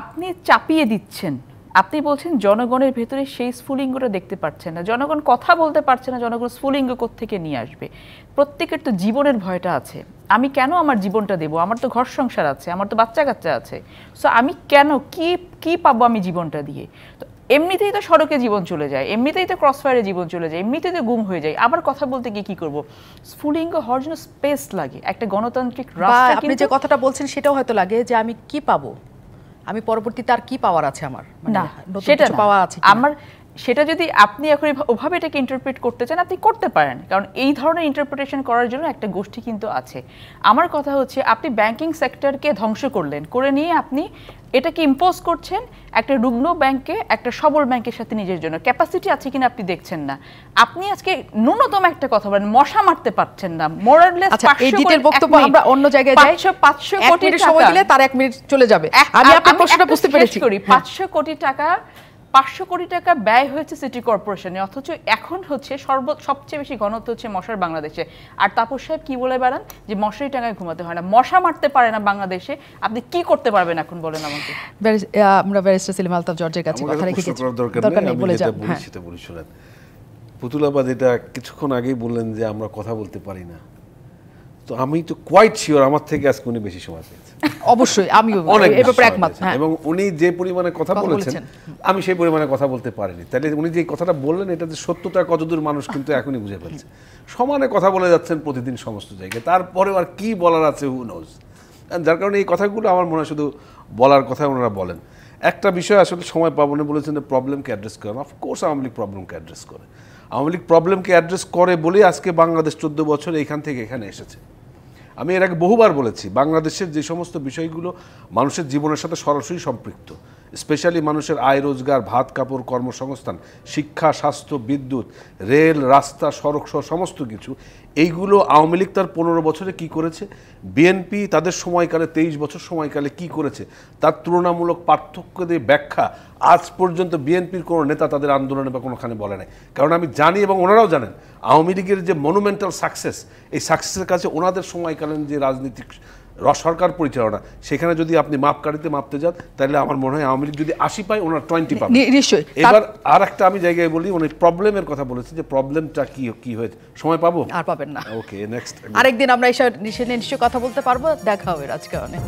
আপনি চাপিয়ে দিচ্ছেন, আপনি বলছেন জনগণের ভেতরে সেই স্ফুলিঙ্গটা দেখতে পাচ্ছেন না, জনগণ কথা বলতে পারছে না, জনগণ স্ফুলিঙ্গ কোত্থেকে নিয়ে আসবে? প্রত্যেকের তো জীবনের ভয়টা আছে। আমি কেন আমার জীবনটা দেবো? আমার তো ঘর সংসার আছে, আমার তো বাচ্চা কাচ্চা আছে। সো আমি কেন কি পাবো আমি জীবনটা দিয়ে? তো এমনিতেই তো সড়কে জীবন চলে যায়, এমনিতেই তো ক্রসফায়ারে জীবন চলে যায়, এমনিতেই তো গুম হয়ে যায়, আবার কথা বলতে গিয়ে কি করব? স্ফুলিঙ্গ হওয়ার জন্য স্পেস লাগে। একটা গণতান্ত্রিক রাষ্ট্র আপনি যে কথাটা বলছেন সেটাও হয়তো লাগে যে আমি কি পাবো, আমি পরবর্তীতে আর কি পাওয়ার আছে আমার, না সেটা পাওয়া আছে আমার। সেটা যদি আপনি এখন ওভাবে এটাকে ইন্টারপ্রেট করতে চান, আপনি করতে পারেন, কারণ এই ধরনের ইন্টারপ্রিটেশন করার জন্য একটা গোষ্ঠী কিন্তু আছে। আমার কথা হচ্ছে, আপনি ব্যাংকিং সেক্টরকে ধ্বংস করলেন, করে নিয়ে আপনি এটাকে ইম্পোজ করছেন একটা রুগ্ন ব্যাংকে, একটা সবল ব্যাংকের সাথে নিজের জন্য। ক্যাপাসিটি আছে কিনা আপনি দেখছেন না। আপনি আজকে ন্যূনতম একটা কথা বলেন, মশা মারতে পারছেন না, মোরাললেস। এই ডিটেইল বক্তব্য আমরা অন্য জায়গায় যাই। 500 কোটি সময় দিলে তার 1 মিনিট চলে যাবে। আমি আপনার প্রশ্নটা বুঝতে পেরেছি। 500 কোটি টাকা ব্যয় হয়েছে সিটি কর্পোরেশনে, অথচ এখন হচ্ছে সবচেয়ে বেশি ঘনত্ব হচ্ছে মশার বাংলাদেশে। আর তাপস সাহেব কি বলে বেড়ান যে মশারি টাঙায় ঘুমাতে হয় না, মশা মারতে পারে না বাংলাদেশে। আপনি কি করতে পারবেন এখন বলেন আমাকে? আমরা ব্যারিস্টার সেলিম আলতাফ জর্জের কাছে কথা রেখে গেছি, দরকার নেই, বলে যান। হ্যাঁ, সেটা বলি শুনেন। পুতুলাবাদ এটা কিছুক্ষণ আগেই বললেন যে আমরা কথা বলতে পারি না, তো আমি তো কোয়াইট শিওর আমার থেকে আজকে উনি বেশি সময় পেয়েছেন। অবশ্যই আমিও এই ব্যাপারে একমত। এবং উনি যে পরিমাণে কথা বলেছেন আমি সেই পরিমাণে কথা বলতে পারিনি। তাহলে উনি যে কথাটা বললেন এটা যে সত্যতা কতদূর মানুষ কিন্তু এখনই বুঝে ফেলছে। সমানে কথা বলে যাচ্ছেন প্রতিদিন সমস্ত জায়গায়, তারপরেও আর কি বলার আছে হু নোজ। যার কারণে এই কথাগুলো আমার মনে হয় শুধু বলার কথা ওনারা বলেন। একটা বিষয় আসলে সময় পাবো না বলেছেন, প্রবলেমকে অ্যাড্রেস করেন। অফকোর্স আওয়ামী লীগ প্রবলেমকে অ্যাড্রেস করে, আওয়ামী লীগ প্রবলেমকে অ্যাড্রেস করে বলেই আজকে বাংলাদেশ 14 বছর এইখান থেকে এখানে এসেছে। আমি এর আগে বহুবার বলেছি, বাংলাদেশের যে সমস্ত বিষয়গুলো মানুষের জীবনের সাথে সরাসরি সম্পৃক্ত, স্পেশালি মানুষের আয় রোজগার, ভাত কাপড়, কর্মসংস্থান, শিক্ষা, স্বাস্থ্য, বিদ্যুৎ, রেল, রাস্তা, সড়ক সহ সমস্ত কিছু, এইগুলো আওয়ামী লীগ তার 15 বছরে কি করেছে, বিএনপি তাদের সময়কালে 23 বছর সময়কালে কি করেছে, তার তুলনামূলক পার্থক্য দিয়ে ব্যাখ্যা আজ পর্যন্ত বিএনপির কোনো নেতা তাদের আন্দোলনে বা কোনোখানে বলে নাই। কারণ আমি জানি এবং ওনারাও জানেন আওয়ামী লীগের যে মনুমেন্টাল সাকসেস, এই সাকসেসের কাছে ওনাদের সময়কালীন যে রাজনীতিক সরকার পরিচালনা, সেখানে যদি আপনি মাপকাঠিতে মাপতে যান তাহলে আমার মনে হয় আওয়ামী লীগ যদি 80 পায় ওনার 20 পাবে নিশ্চয়ই। এবার আর একটা আমি জায়গায় বলি, উনি প্রবলেমের কথা বলেছি যে প্রবলেমটা কি হয়েছে, সময় পাবো? আর পাবেন না। ওকে, নেক্সট আরেকদিন আমরা নিশ্চয়ই কথা বলতে পারবো। দেখা হবে রাজকাহনে।